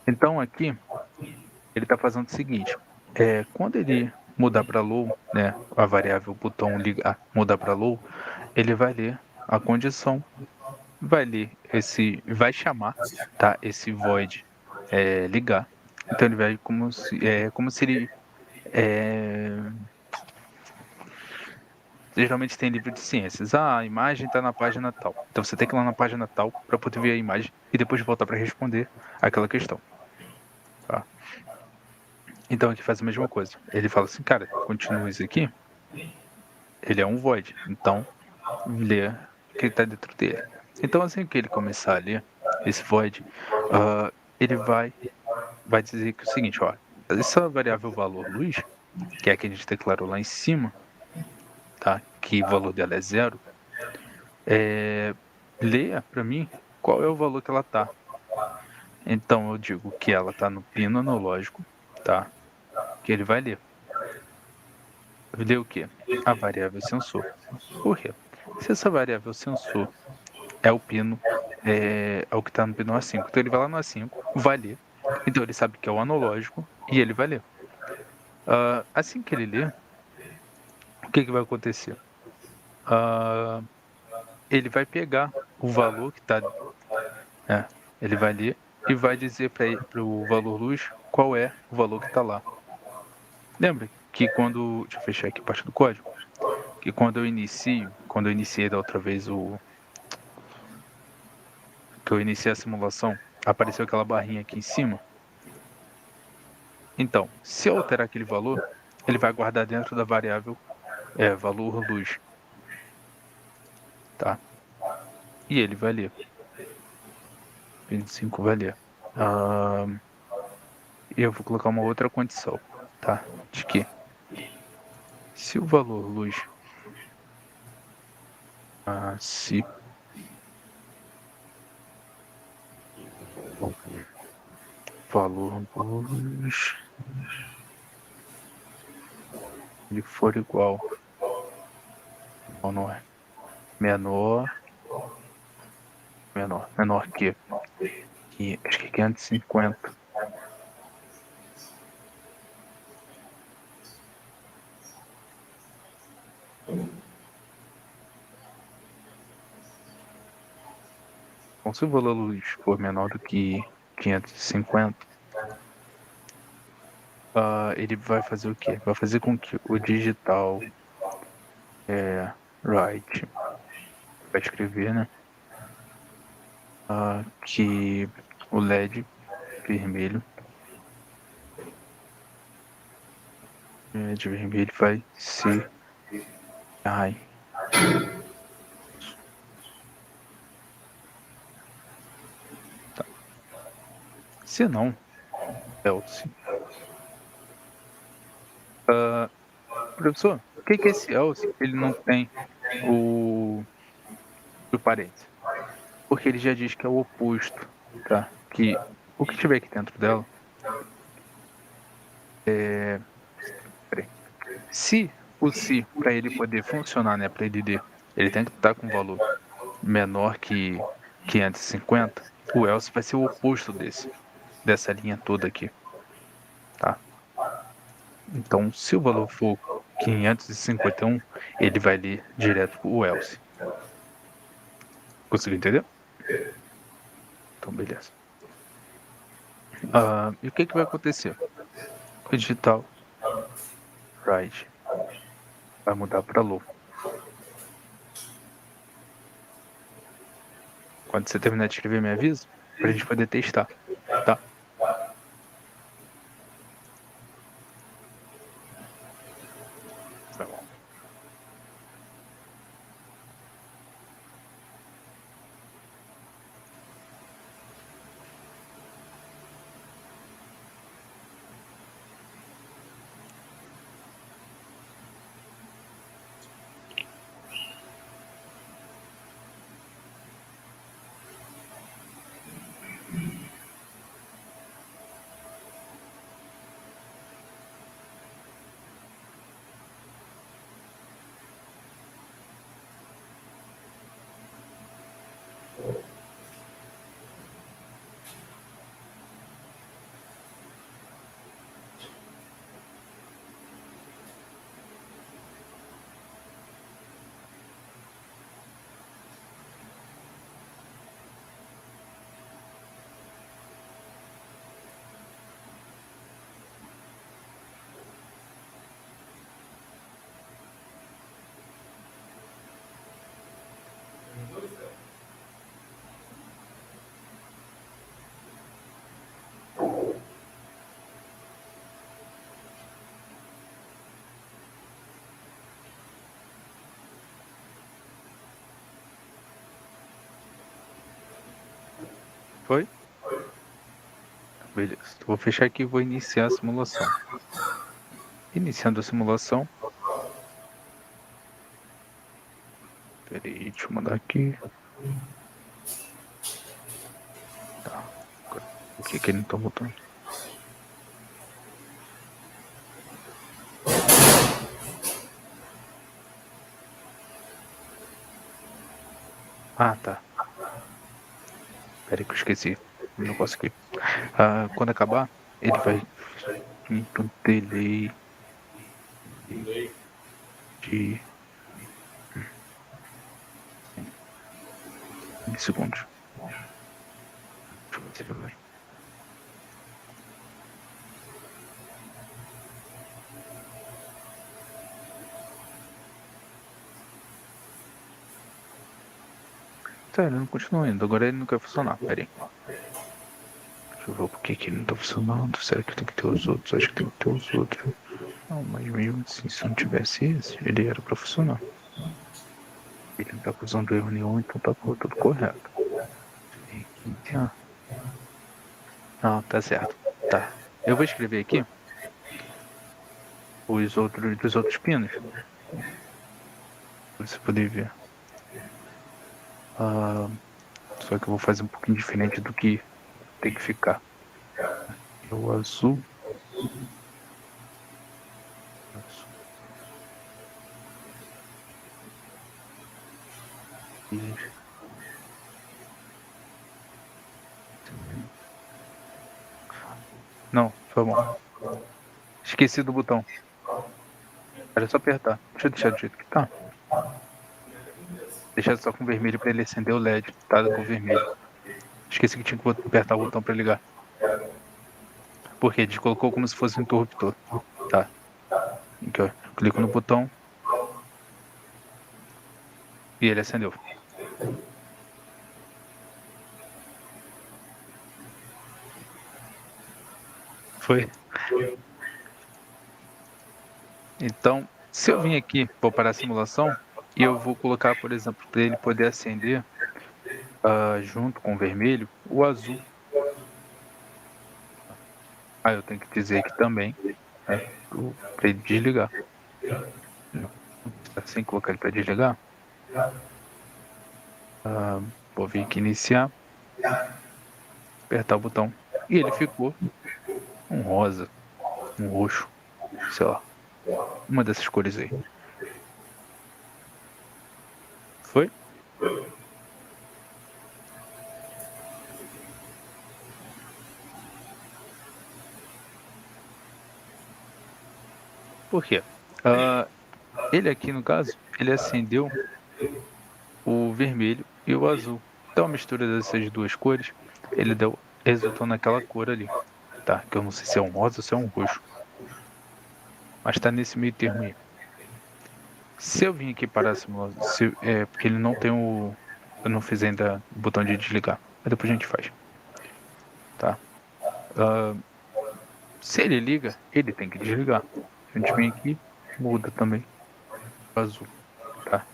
A: Então aqui, ele está fazendo o seguinte, quando ele mudar para low, né, a variável botão ligar mudar para low, ele vai ler a condição, vai chamar, tá, esse void, ligar. Então ele vai como se ele, eh, geralmente tem livro de ciências, "Ah, a imagem está na página tal", então você tem que ir lá na página tal para poder ver a imagem e depois voltar para responder aquela questão, tá. Então aqui faz a mesma coisa, ele fala assim: "Cara, continua isso aqui, ele é um void, então lê o que está dentro dele". Então assim que ele começar a ler esse void, ele vai dizer que é o seguinte: "Ó, essa variável valor luz, que é a que a gente declarou lá em cima, tá, que o valor dela é 0, leia para mim qual é o valor que ela tá". Então eu digo que ela tá no pino analógico, tá, que ele vai ler. Ler o quê? A variável sensor. Por quê? Se essa variável sensor é o pino, é o que está no pino A5, então ele vai lá no A5, vai ler, então ele sabe que é o analógico e ele vai ler. Assim que ele ler, o que que vai acontecer? Hã, ele vai pegar o valor que está, ele vai ler e vai dizer para o valor luz qual é o valor que está lá. Lembra que deixa eu fechar aqui parte do código, que quando eu iniciei da outra vez que eu iniciei a simulação, apareceu aquela barrinha aqui em cima? Então, se eu alterar aquele valor, ele vai guardar dentro da variável, valor luz, tá. E ele vai ler, 25 vai ler. Hã, e eu vou colocar uma outra condição, tá, de que se o valor luz, se o valor luz ele for igual ou não é, menor menor que acho que 550, Então, se o valor da luz for menor do que 550, ele vai fazer o quê? Vai fazer com que o digital write vai escrever, né? Que o LED vermelho, de vermelho vai ser. Ai, tá. Se não, else. Professor, o que que é esse else? Ele não tem o parênteses. Porque ele já diz que é o oposto, tá? Que o que tiver aqui dentro dela é. Peraí. Se para ele poder funcionar, né, para ele ler, ele tem que estar com um valor menor que 550, o else vai ser o oposto dessa linha toda aqui, tá? Então, se o valor for 551, ele vai ler direto o else. Conseguiu entender? Então, beleza. E o que vai acontecer? O digital write vai mudar para low. Quando você terminar de escrever, me avisa pra gente poder testar, tá? Tá bom. Foi? Beleza. Vou fechar aqui e vou iniciar a simulação. Iniciando a simulação. Peraí, deixa eu mandar aqui. Tá. O que que ele não tá botando? Ah, tá. Peraí que eu esqueci. O negócio aqui. Quando acabar, ele vai vir pro delay de 20 segundos. Deixa eu ver se ele vai. Tá, ele não continua indo. Agora ele não quer funcionar. Peraí. Deixa eu ver por que ele não tá funcionando. Será que tem que ter os outros? Acho que tem que ter os outros. Não, mas mesmo assim, se não tivesse esse, ele era pra funcionar. Ele não tá causando erro nenhum, então tá tudo correto. Não, tá certo. Tá. Eu vou escrever aqui dos outros pinos. Pra você poder ver. Só que eu vou fazer um pouquinho diferente do que tem que ficar. O azul. Não, foi bom. Esqueci do botão. Era só apertar. Deixa eu deixar do jeito que tá. Deixar só com vermelho pra ele acender o LED, tá? Com vermelho. Esqueci que tinha que apertar o botão para ligar. Porque descolocou como se fosse um interruptor. Tá. Aqui, ó. Clico no botão. E ele acendeu. Foi. Então, se eu vim aqui, vou parar a simulação, e eu vou colocar, por exemplo, para ele poder acender junto com o vermelho, o azul. Eu tenho que dizer aqui também, né, para ele desligar. Assim, colocar ele para desligar. Vou vir aqui iniciar, apertar o botão. E ele ficou um rosa, um roxo, sei lá. Uma dessas cores aí. Foi? Por quê? Ele aqui, no caso, ele acendeu o vermelho e o azul. Então, a mistura dessas duas cores, resultou naquela cor ali, tá? Que eu não sei se é um rosa ou se é um roxo. Mas tá nesse meio termo aí. Se eu vim aqui para a simulação, porque ele não tem eu não fiz ainda o botão de desligar. Mas depois a gente faz, tá? Se ele liga, ele tem que desligar. A gente vem aqui, muda também para azul, tá?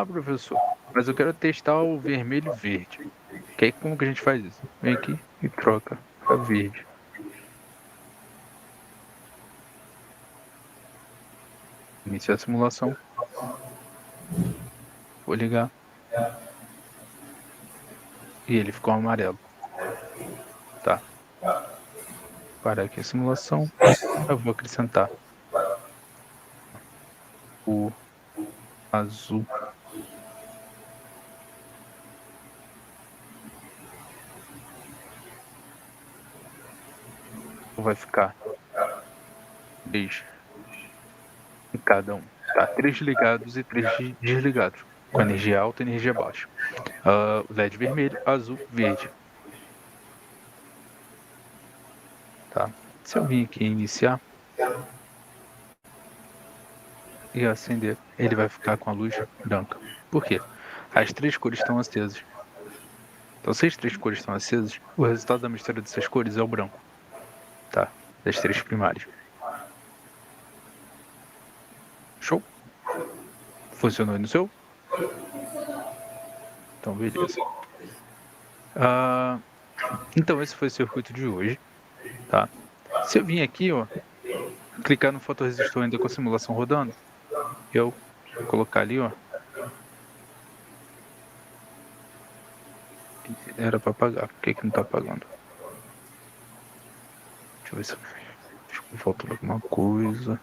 A: Professor, mas eu quero testar o vermelho e verde. Como que a gente faz isso? Vem aqui e troca para verde. Iniciar a simulação. Vou ligar. E ele ficou amarelo. Tá. Parar aqui a simulação. Eu vou acrescentar o azul. Vai ficar 3 em cada um. Tá? 3 ligados e 3 desligados. Com energia alta e energia baixa. LED vermelho, azul, verde. Tá? Se eu vir aqui e iniciar e acender, ele vai ficar com a luz branca. Por quê? As 3 cores estão acesas. Então, se as 3 cores estão acesas, o resultado da mistura dessas cores é o branco. Tá? Das 3 primárias. Show? Funcionou aí no seu? Então, beleza. Então, esse foi o circuito de hoje. Tá? Se eu vim aqui, ó, clicar no fotorresistor ainda com a simulação rodando, eu colocar ali, ó. Era para apagar. Por que não tá apagando? Deixa eu ver se ficou faltando alguma coisa.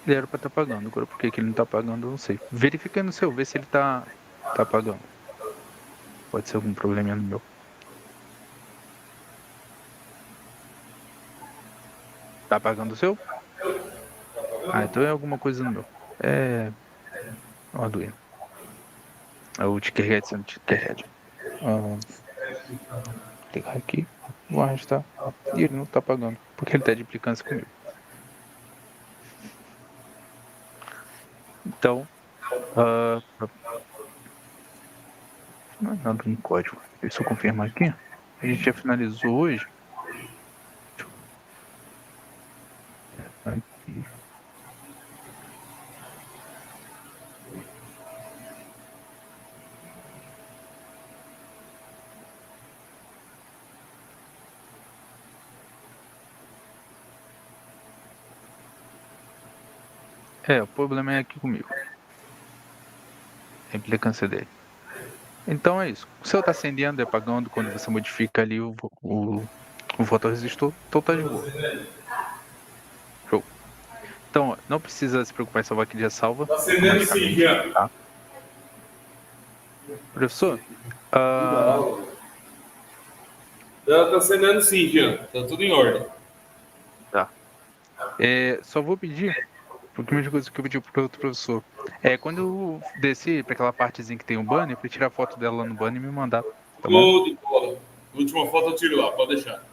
A: Ele era para estar apagando. Agora por que ele não tá apagando, eu não sei. Verifica no seu, vê se ele tá apagando. Pode ser algum probleminha no meu. Tá apagando o seu? Então é alguma coisa no meu. É o Arduino. É o Tinkerhead sendo Tinkerhead. Clicar aqui, vou arrastar. E ele não tá apagando, porque ele tá de implicância comigo. Então, não é nada no código. Deixa eu confirmar aqui. A gente já finalizou hoje. Aqui. O problema é aqui comigo. A implicância dele. Então é isso. O seu tá acendendo e apagando quando você modifica ali o fotorresistor, então tá de boa. Show. Então, não precisa se preocupar em salvar aqui, já salva
B: Tá acendendo sim,
A: automaticamente,
B: Jean.
A: tá? Professor,
B: Tá acenando sim, Jean. Tá tudo em ordem.
A: Tá. Só vou pedir, porque uma coisa que eu pedi pro outro professor. Quando eu descer para aquela partezinha que tem o banner, para tirar foto dela lá no banner e me mandar, tá bom?
B: Show de bola. Última foto eu tiro lá, pode deixar.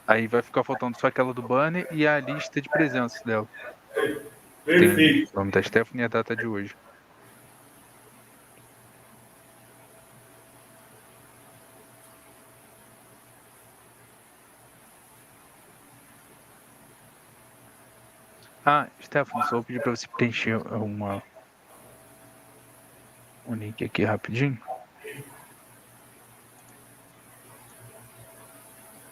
A: Aí vai ficar faltando só aquela do banner e a lista de presença dela. Tem o
B: Perfeito.
A: nome da Stephanie e a data de hoje. Ah, Stephanie, só vou pedir para você preencher um link aqui rapidinho.